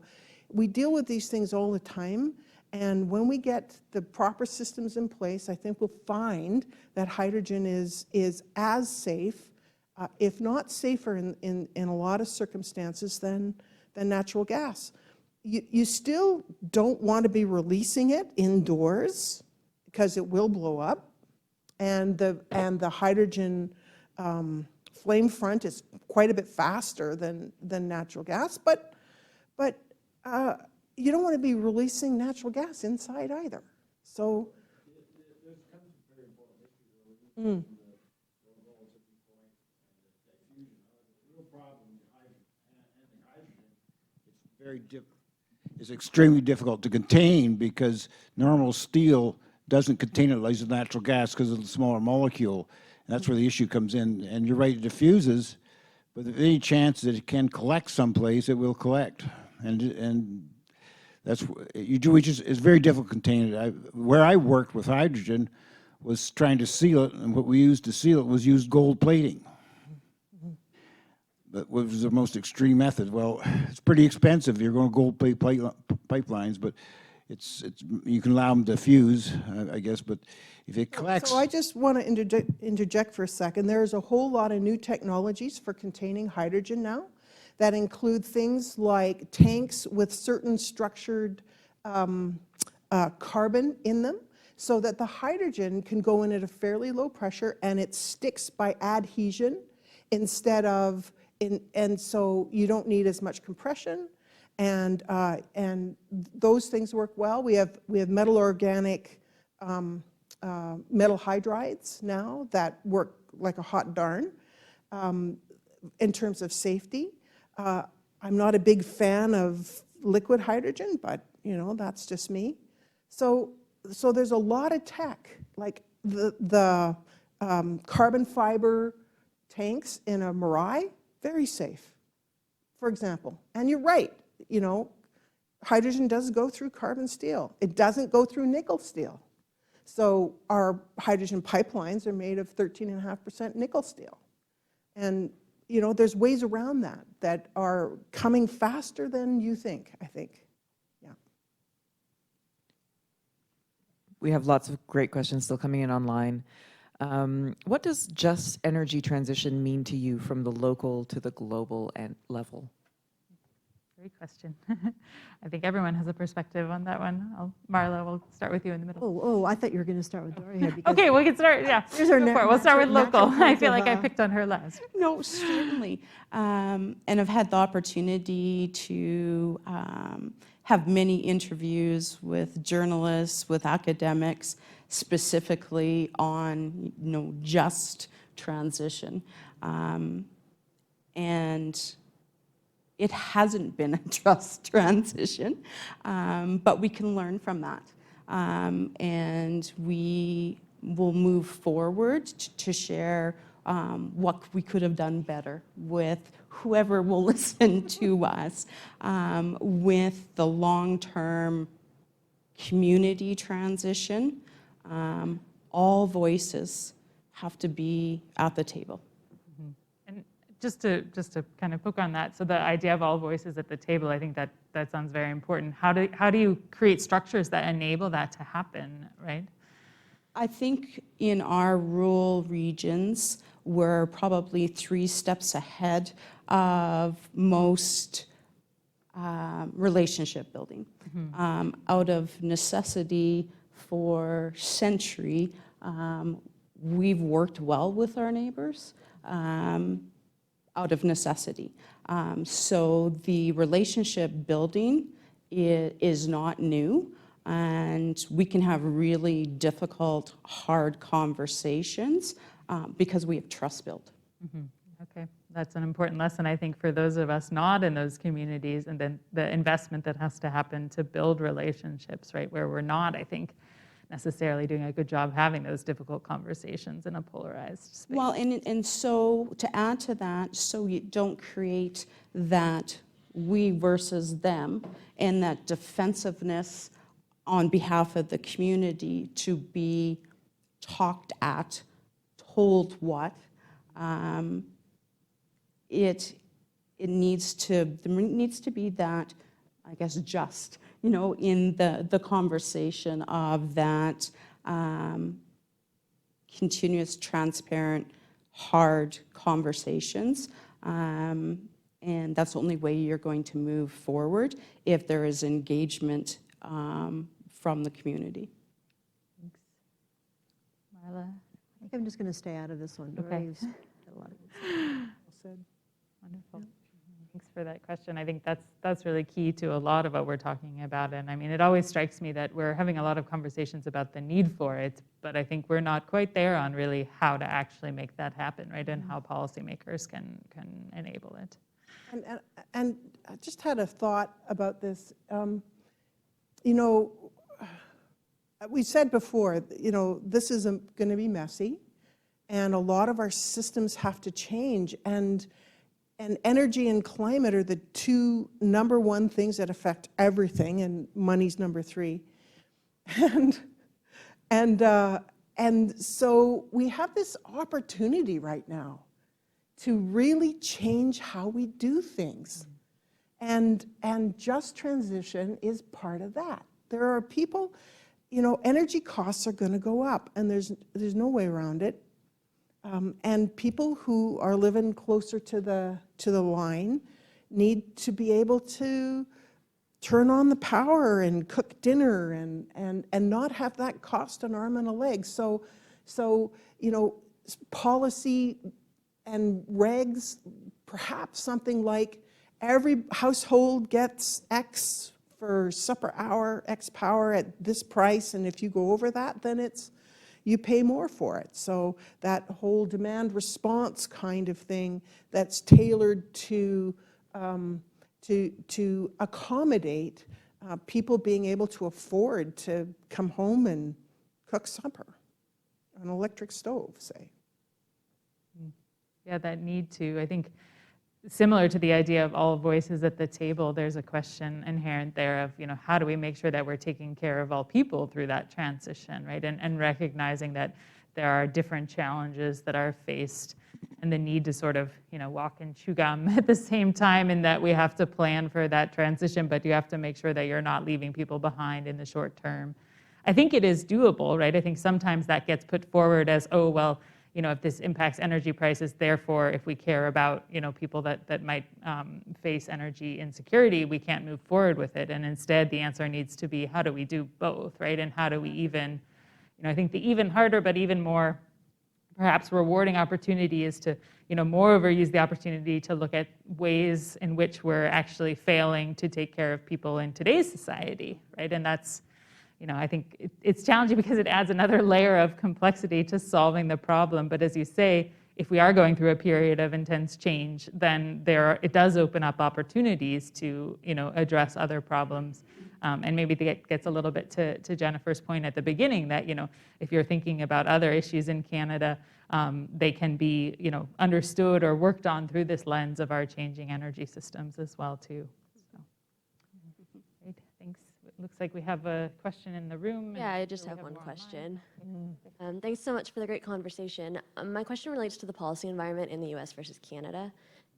Speaker 6: We deal with these things all the time, and when we get the proper systems in place, I think we'll find that hydrogen is as safe, if not safer in a lot of circumstances than natural gas. You still don't want to be releasing it indoors because it will blow up, and the hydrogen flame front is quite a bit faster than natural gas, but you don't want to be releasing natural gas inside either. So
Speaker 9: it's extremely difficult to contain because normal steel doesn't contain it like natural gas because of the smaller molecule. And that's where the issue comes in. And you're right, it diffuses, but if any chance that it can collect someplace, it will collect. And that's it's very difficult to contain it. Where I worked with hydrogen was trying to seal it, and what we used to seal it was used gold plating. But what was the most extreme method? Well, it's pretty expensive. You're going to gold plate pipelines, but you can allow them to fuse, I guess. But if it collects,
Speaker 6: so I just want to interject for a second. There's a whole lot of new technologies for containing hydrogen now that include things like tanks with certain structured carbon in them, so that the hydrogen can go in at a fairly low pressure and it sticks by adhesion instead of and so you don't need as much compression, and those things work well. We have metal organic metal hydrides now that work like a hot darn in terms of safety. I'm not a big fan of liquid hydrogen, but you know, that's just me. So there's a lot of tech, like the carbon fiber tanks in a Mirai, very safe, for example. And you're right, you know, hydrogen does go through carbon steel. It doesn't go through nickel steel. So our hydrogen pipelines are made of 13.5% nickel steel. And you know, there's ways around that are coming faster than you think, I think. Yeah.
Speaker 7: We have lots of great questions still coming in online. What does just energy transition mean to you from the local to the global level?
Speaker 3: Great question. I think everyone has a perspective on that one. Marla, we'll start with you in the middle.
Speaker 5: Oh, I thought you were going to start with Doria. Because
Speaker 3: Okay, we can start, yeah.
Speaker 5: Here's our
Speaker 3: We'll start with local.
Speaker 4: natural
Speaker 3: I feel
Speaker 4: points
Speaker 3: like
Speaker 4: of,
Speaker 3: I picked on her last.
Speaker 4: No, certainly. And I've had the opportunity to have many interviews with journalists, with academics, specifically on, you know, just transition. And it hasn't been a just transition, but we can learn from that. And we will move forward to share what we could have done better with whoever will listen to us, with the long-term community transition. All voices have to be at the table.
Speaker 3: And just to kind of poke on that, so the idea of all voices at the table, I think that sounds very important. How do you create structures that enable that to happen, right?
Speaker 4: I think in our rural regions, we're probably 3 steps ahead of most relationship building. Out of necessity for century, we've worked well with our neighbors out of necessity. So the relationship building is not new, and we can have really difficult, hard conversations because we have trust built.
Speaker 3: Okay, that's an important lesson, I think, for those of us not in those communities, and then the investment that has to happen to build relationships, right, where we're not, I think, necessarily doing a good job having those difficult conversations in a polarized space.
Speaker 4: Well, and so to add to that, so you don't create that we versus them and that defensiveness on behalf of the community to be talked at, told what, it needs to, there needs to be that, I guess, just, you know, in the conversation of that continuous, transparent, hard conversations. And that's the only way you're going to move forward, if there is engagement from the community.
Speaker 3: Thanks. Marla?
Speaker 5: I think I'm just going to stay out of this one.
Speaker 3: Okay.
Speaker 5: Dory's got a lot of
Speaker 3: Wonderful. Thanks for that question. I think that's really key to a lot of what we're talking about. And I mean, it always strikes me that we're having a lot of conversations about the need for it, but I think we're not quite there on really how to actually make that happen, right? And how policymakers can enable it.
Speaker 6: And I just had a thought about this. You know, we said before, you know, this is going to be messy, and a lot of our systems have to change. And energy and climate are the 2 number 1 things that affect everything, and money's number 3. And so we have this opportunity right now to really change how we do things. And just transition is part of that. There are people, you know, energy costs are going to go up, and there's no way around it. And people who are living closer to the line need to be able to turn on the power and cook dinner and not have that cost an arm and a leg. So you know, policy and regs, perhaps something like every household gets X for supper hour, X power at this price, and if you go over that, then you pay more for it. So that whole demand response kind of thing that's tailored to accommodate people being able to afford to come home and cook supper on an electric stove, say.
Speaker 3: Yeah, that need to, I think, similar to the idea of all voices at the table, there's a question inherent there of, you know, how do we make sure that we're taking care of all people through that transition, right? And recognizing that there are different challenges that are faced, and the need to sort of, you know, walk and chew gum at the same time, and that we have to plan for that transition, but you have to make sure that you're not leaving people behind in the short term. I think it is doable, right? I think sometimes that gets put forward as, oh, well, you know, if this impacts energy prices, therefore, if we care about, you know, people that might face energy insecurity, we can't move forward with it. And instead, the answer needs to be, how do we do both, right? And how do we even, you know, I think the even harder, but even more perhaps rewarding opportunity is to, you know, moreover use the opportunity to look at ways in which we're actually failing to take care of people in today's society, right? And that's, you know, I think it's challenging because it adds another layer of complexity to solving the problem. But as you say, if we are going through a period of intense change, then it does open up opportunities to, you know, address other problems. And maybe that gets a little bit to Jennifer's point at the beginning that, you know, if you're thinking about other issues in Canada, they can be, understood or worked on through this lens of our changing energy systems as well too. So, great, thanks. It looks like we have a question in the room.
Speaker 10: Yeah, I
Speaker 3: and
Speaker 10: just
Speaker 3: we
Speaker 10: have one
Speaker 3: more
Speaker 10: question.
Speaker 3: online.
Speaker 10: Thanks so much for the great conversation. My question relates to the policy environment in the US versus Canada.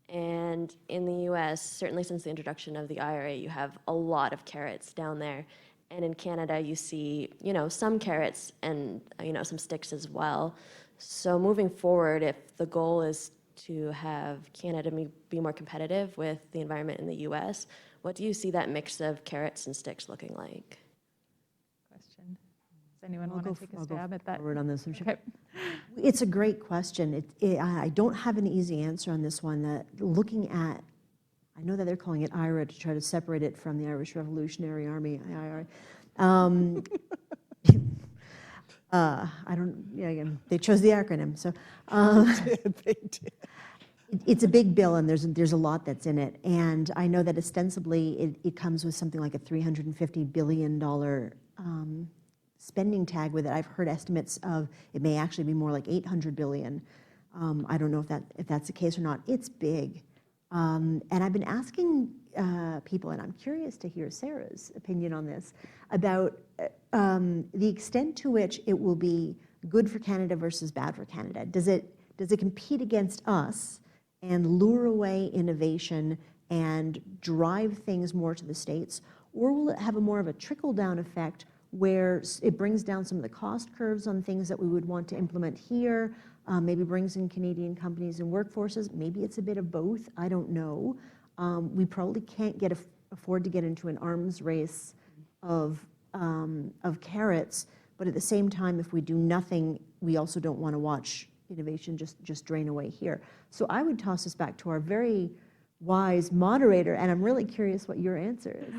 Speaker 10: And in the US, certainly since the introduction of the IRA, you have a lot of carrots down there. And in Canada, you see, some carrots and, some sticks as well. So moving forward, if the goal is to have Canada be more competitive with the environment in the US, what do you see that mix of carrots and sticks looking like?
Speaker 3: Question. Does anyone
Speaker 5: I'll
Speaker 3: want
Speaker 5: go
Speaker 3: to take a
Speaker 5: I'll go
Speaker 3: stab at that?
Speaker 5: forward on this one.
Speaker 3: Okay.
Speaker 5: It's a great question. I don't have an easy answer on this one. Looking at, I know that they're calling it IRA to try to separate it from the Irish Revolutionary Army, IRA. I don't, yeah, again, they chose the acronym, so.
Speaker 6: They did.
Speaker 5: It's a big bill, and there's a lot that's in it. And I know that ostensibly it comes with something like a $350 billion spending tag with it. I've heard estimates of it may actually be more like $800 billion. I don't know if that's the case or not. It's big. And I've been asking people, and I'm curious to hear Sarah's opinion on this, about the extent to which it will be good for Canada versus bad for Canada. Does it compete against us and lure away innovation and drive things more to the States? Or will it have more of a trickle-down effect where it brings down some of the cost curves on things that we would want to implement here, maybe brings in Canadian companies and workforces? Maybe it's a bit of both. I don't know. We probably can't afford to get into an arms race of carrots, but at the same time, if we do nothing, we also don't want to watch innovation just drain away here. So I would toss this back to our very wise moderator, and I'm really curious what your answer is.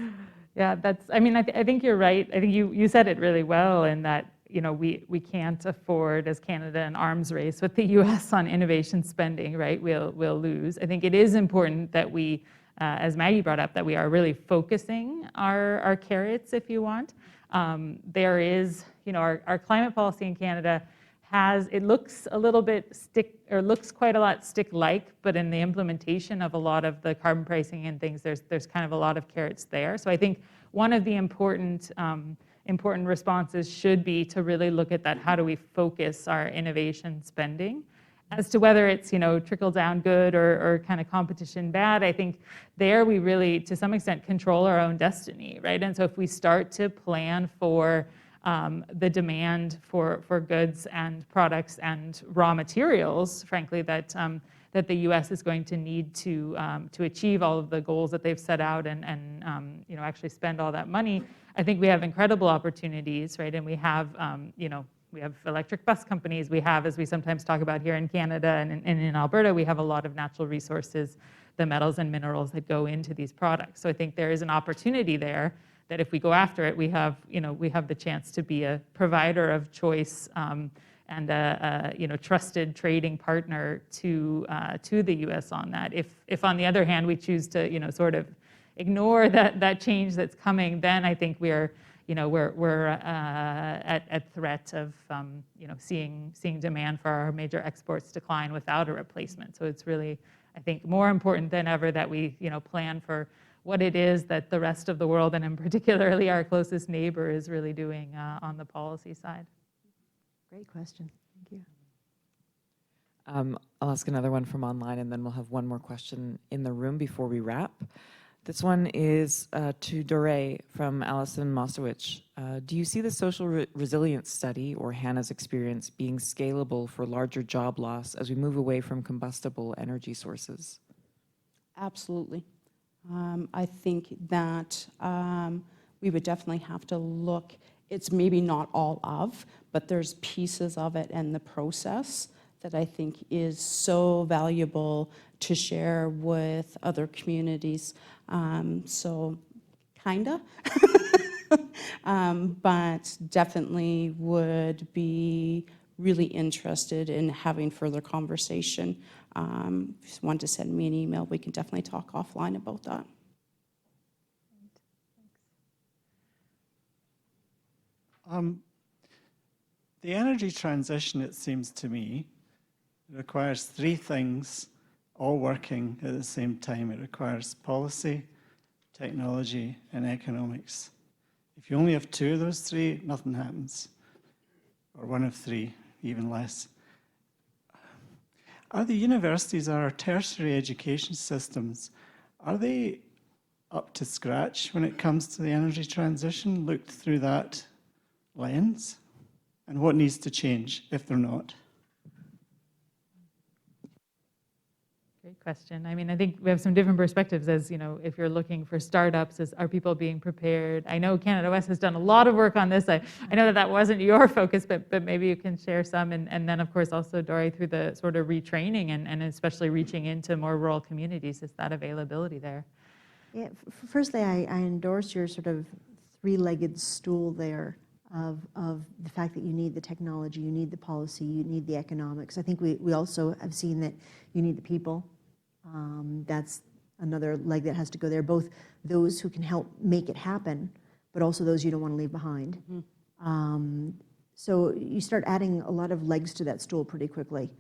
Speaker 3: Yeah, I think you're right. I think you said it really well in that, we can't afford as Canada an arms race with the US on innovation spending, right? We'll lose. I think it is important that we, as Maggie brought up, that we are really focusing our carrots, if you want. There is, our climate policy in Canada it looks a little bit looks quite a lot stick-like, but in the implementation of a lot of the carbon pricing and things, there's kind of a lot of carrots there. So I think one of the important responses should be to really look at that. How do we focus our innovation spending? As to whether it's, trickle down good or kind of competition bad, I think there we really, to some extent, control our own destiny, right? And so if we start to plan for the demand for goods and products and raw materials, frankly, that the U.S. is going to need to achieve all of the goals that they've set out and actually spend all that money, I think we have incredible opportunities, right? And we have, we have electric bus companies. We have, as we sometimes talk about here in Canada and in Alberta, we have a lot of natural resources, the metals and minerals that go into these products. So I think there is an opportunity there that if we go after it, we have the chance to be a provider of choice and a trusted trading partner to the U.S. on that. If on the other hand we choose to sort of ignore that change that's coming, then I think we're at threat of seeing demand for our major exports decline without a replacement. So it's really, I think, more important than ever that we plan for what it is that the rest of the world, and in particularly our closest neighbor, is really doing on the policy side.
Speaker 5: Great question. Thank you.
Speaker 7: I'll ask another one from online, and then we'll have one more question in the room before we wrap. This one is to Doré from Alison Mosowicz. Do you see the social resilience study or Hannah's experience being scalable for larger job loss as we move away from combustible energy sources?
Speaker 4: Absolutely. I think that we would definitely have to look. It's maybe not all of, but there's pieces of it and the process that I think is so valuable to share with other communities. So kinda, but definitely would be really interested in having further conversation. If you want to send me an email, we can definitely talk offline about that.
Speaker 11: The energy transition, it seems to me, It requires three things all working at the same time. It requires policy, technology, and economics. If you only have two of those three, nothing happens. Or one of three, even less. Are the universities, our tertiary education systems, are they up to scratch when it comes to the energy transition, looked through that lens? And what needs to change if they're not?
Speaker 3: Great question. I mean, I think we have some different perspectives as, you know, if you're looking for startups, are people being prepared? I know Canada West has done a lot of work on this. I know that wasn't your focus, but maybe you can share some. And then, of course, also, Dory, through the sort of retraining and especially reaching into more rural communities, is that availability there?
Speaker 5: Yeah, firstly, I endorse your sort of three-legged stool there of the fact that you need the technology, you need the policy, you need the economics. I think we also have seen that you need the people. That's another leg that has to go there, both those who can help make it happen, but also those you don't want to leave behind. So you start adding a lot of legs to that stool pretty quickly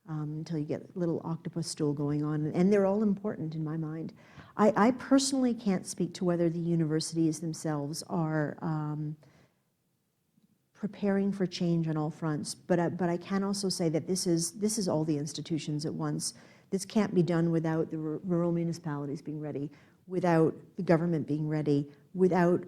Speaker 5: until you get a little octopus stool going on, and they're all important in my mind. I personally can't speak to whether the universities themselves are preparing for change on all fronts, but I can also say that this is all the institutions at once. This can't be done without the rural municipalities being ready, without the government being ready, without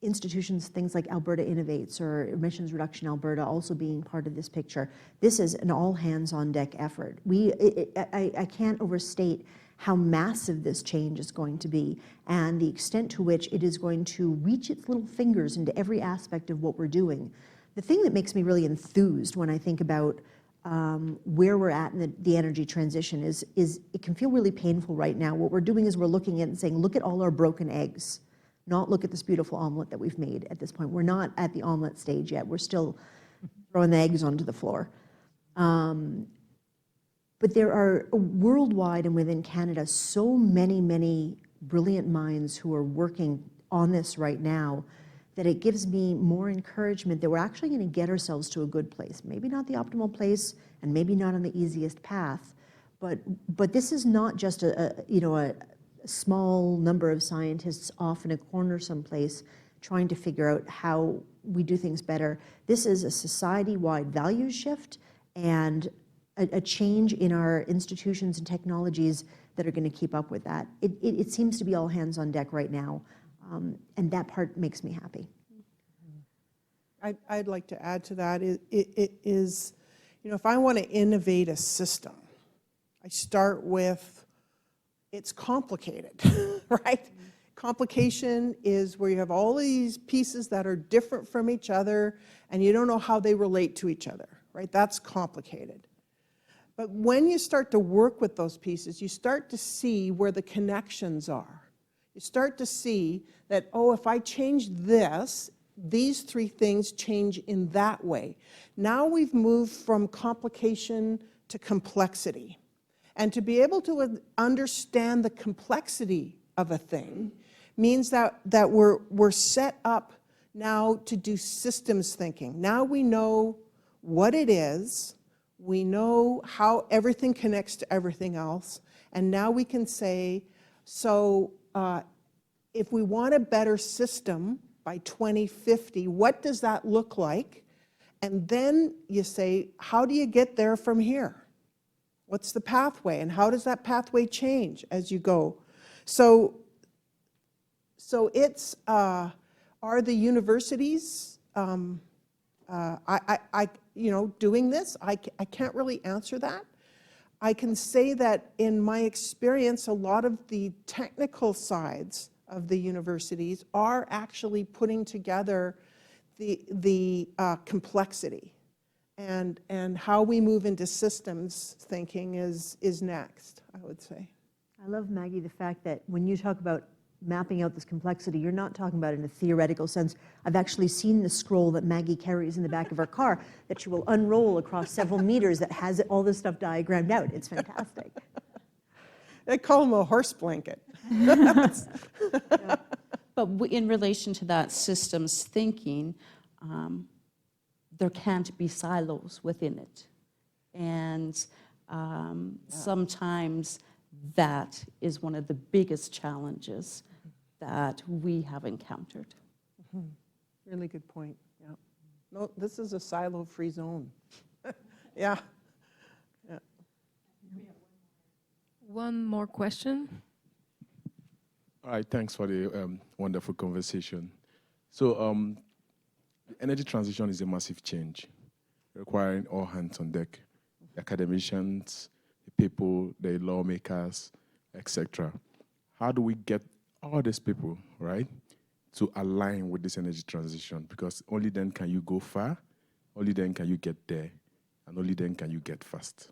Speaker 5: institutions, things like Alberta Innovates or Emissions Reduction Alberta also being part of this picture. This is an all-hands-on-deck effort. I can't overstate how massive this change is going to be and the extent to which it is going to reach its little fingers into every aspect of what we're doing. The thing that makes me really enthused when I think about where we're at in the energy transition is it can feel really painful right now. What we're doing is we're looking at and saying, look at all our broken eggs, not look at this beautiful omelet that we've made at this point. We're not at the omelet stage yet. We're still throwing the eggs onto the floor. But there are worldwide and within Canada so many brilliant minds who are working on this right now that it gives me more encouragement that we're actually going to get ourselves to a good place. Maybe not the optimal place and maybe not on the easiest path, but this is not just a small number of scientists off in a corner someplace trying to figure out how we do things better. This is a society-wide values shift and a change in our institutions and technologies that are going to keep up with that. It seems to be all hands on deck right now, and that part makes me happy.
Speaker 6: I'd like to add to that. It is, you know, if I want to innovate a system, I start with it's complicated, right? Complication is where you have all these pieces that are different from each other and you don't know how they relate to each other, right? That's complicated. But when you start to work with those pieces, you start to see where the connections are. You start to see that, oh, if I change this, these three things change in that way. Now we've moved from complication to complexity. And to be able to understand the complexity of a thing means that we're set up now to do systems thinking. Now we know what it is. We know how everything connects to everything else, and now we can say, so if we want a better system by 2050, what does that look like? And then you say, how do you get there from here? What's the pathway, and how does that pathway change as you go? So it's, are the universities, you know, doing this? I can't really answer that. I can say that in my experience, a lot of the technical sides of the universities are actually putting together the complexity. And how we move into systems thinking is next, I would say.
Speaker 5: I love, Maggie, the fact that when you talk about mapping out this complexity, you're not talking about it in a theoretical sense. I've actually seen the scroll that Maggie carries in the back of her car that she will unroll across several meters that has all this stuff diagrammed out. It's fantastic.
Speaker 6: They call them a horse blanket.
Speaker 4: But in relation to that systems thinking, there can't be silos within it. And sometimes that is one of the biggest challenges that we have encountered.
Speaker 6: Really good point, yeah. No, this is a silo-free zone. Yeah.
Speaker 8: One more question.
Speaker 12: All right, thanks for the wonderful conversation. So the energy transition is a massive change, requiring all hands on deck, the academicians, the people, the lawmakers, etc. How do we get all these people, right, to align with this energy transition? Because only then can you go far, only then can you get there, and only then can you get fast,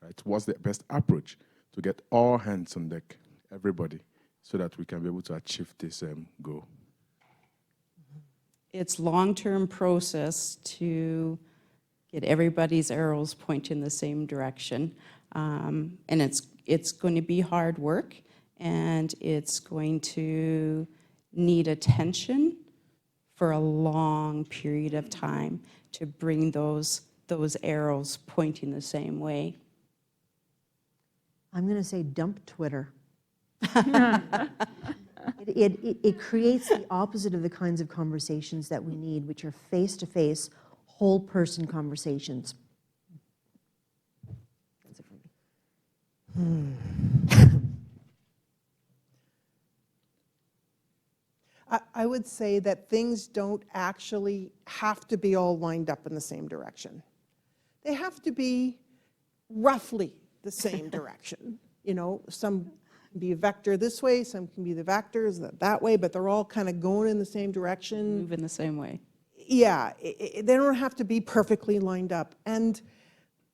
Speaker 12: right? What's the best approach to get all hands on deck, everybody, so that we can be able to achieve this goal?
Speaker 4: It's long-term process to get everybody's arrows pointing the same direction. And it's going to be hard work, and it's going to need attention for a long period of time to bring those arrows pointing the same way.
Speaker 5: I'm going to say dump Twitter. It creates the opposite of the kinds of conversations that we need, which are face-to-face, whole-person conversations. That's it for me.
Speaker 6: I would say that things don't actually have to be all lined up in the same direction. They have to be roughly the same direction. You know, some can be a vector this way, some can be the vectors that way, but they're all kind of going in the same direction.
Speaker 4: Move in the same way.
Speaker 6: Yeah, they don't have to be perfectly lined up. And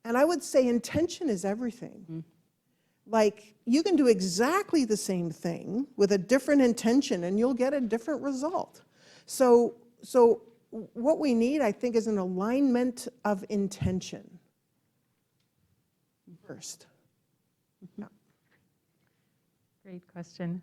Speaker 6: I would say intention is everything. Like, you can do exactly the same thing with a different intention and you'll get a different result. So what we need, I think, is an alignment of intention first. Yeah.
Speaker 3: Great question.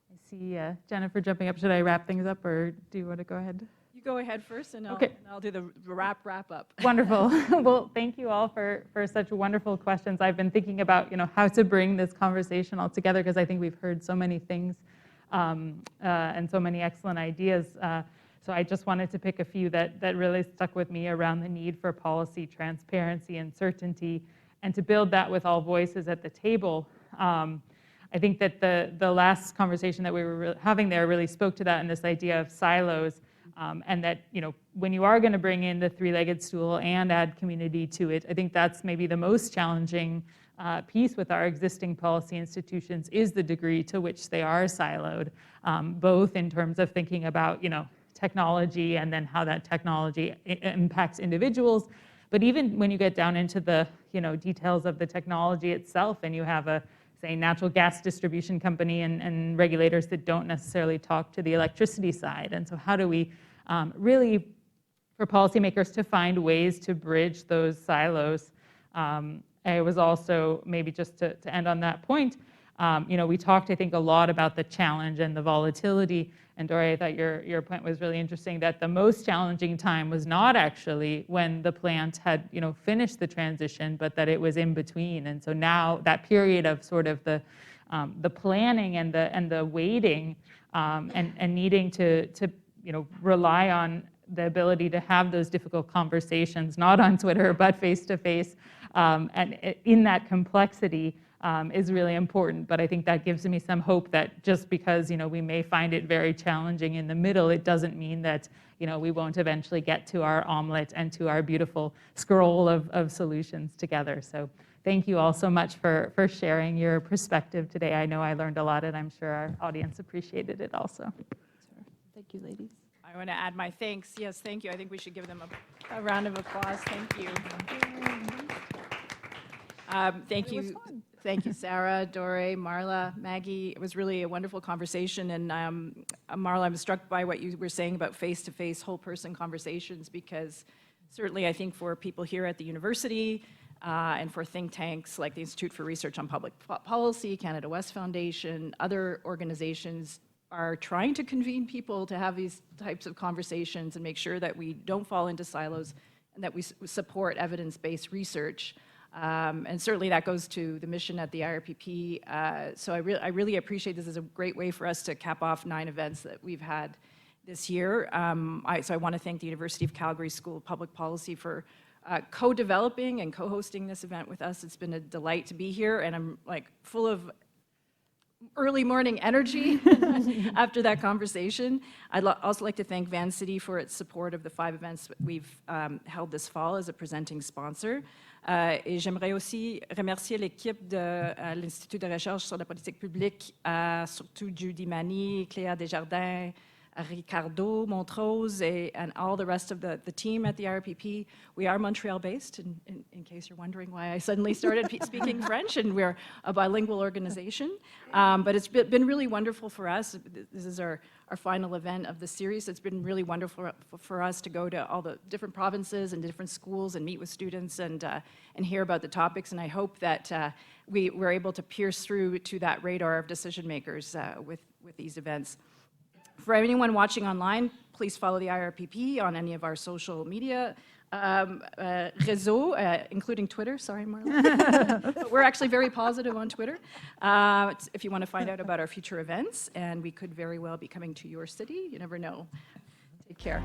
Speaker 3: I see Jennifer jumping up. Should I wrap things up, or do you want to go ahead?
Speaker 2: You go ahead first, and
Speaker 3: Okay.
Speaker 2: I'll do the wrap up.
Speaker 3: Wonderful. Well, thank you all for such wonderful questions. I've been thinking about, how to bring this conversation all together, because I think we've heard so many things and so many excellent ideas. So I just wanted to pick a few that really stuck with me around the need for policy transparency and certainty, and to build that with all voices at the table. I think that the last conversation that we were having there really spoke to that, and this idea of silos. And that, when you are going to bring in the three-legged stool and add community to it, I think that's maybe the most challenging piece with our existing policy institutions, is the degree to which they are siloed, both in terms of thinking about, technology and then how that technology impacts individuals. But even when you get down into the, details of the technology itself, and you have a, say, natural gas distribution company and regulators that don't necessarily talk to the electricity side. And so how do we really, for policymakers to find ways to bridge those silos? I was also, maybe just to end on that point, we talked, I think, a lot about the challenge and the volatility. And Dory, I thought your point was really interesting, that the most challenging time was not actually when the plant had, finished the transition, but that it was in between. And so now that period of sort of the planning and the waiting and needing to rely on the ability to have those difficult conversations, not on Twitter, but face to face, and in that complexity, is really important. But I think that gives me some hope that just because, we may find it very challenging in the middle, it doesn't mean that, we won't eventually get to our omelet and to our beautiful scroll of solutions together. So thank you all so much for sharing your perspective today. I know I learned a lot, and I'm sure our audience appreciated it also.
Speaker 4: Thank you, ladies.
Speaker 2: I want to add my thanks. Yes, thank you. I think we should give them a round of applause. Thank you. Thank you. Thank you, Sarah, Dore, Marla, Maggie. It was really a wonderful conversation. And Marla, I'm struck by what you were saying about face-to-face, whole-person conversations, because certainly I think for people here at the university and for think tanks like the Institute for Research on Public Policy, Canada West Foundation, other organizations are trying to convene people to have these types of conversations and make sure that we don't fall into silos and that we support evidence-based research. And certainly that goes to the mission at the IRPP. So I really appreciate this as a great way for us to cap off 9 events that we've had this year. So I want to thank the University of Calgary School of Public Policy for co-developing and co-hosting this event with us. It's been a delight to be here, and I'm like full of early morning energy after that conversation. I'd also like to thank Van City for its support of the 5 events that we've held this fall as a presenting sponsor. Et j'aimerais aussi remercier l'équipe de l'Institut de recherche sur la politique publique, surtout Judy Mani, Cléa Desjardins, Ricardo Montrose, and all the rest of the team at the IRPP. We are Montreal-based, in case you're wondering why I suddenly started speaking French, and we're a bilingual organization. But it's been really wonderful for us. This is our final event of the series. It's been really wonderful for us to go to all the different provinces and different schools and meet with students and hear about the topics. And I hope that we were able to pierce through to that radar of decision makers with these events. For anyone watching online, please follow the IRPP on any of our social media réseaux, including Twitter. Sorry, Marla. But we're actually very positive on Twitter if you want to find out about our future events, and we could very well be coming to your city. You never know. Take care.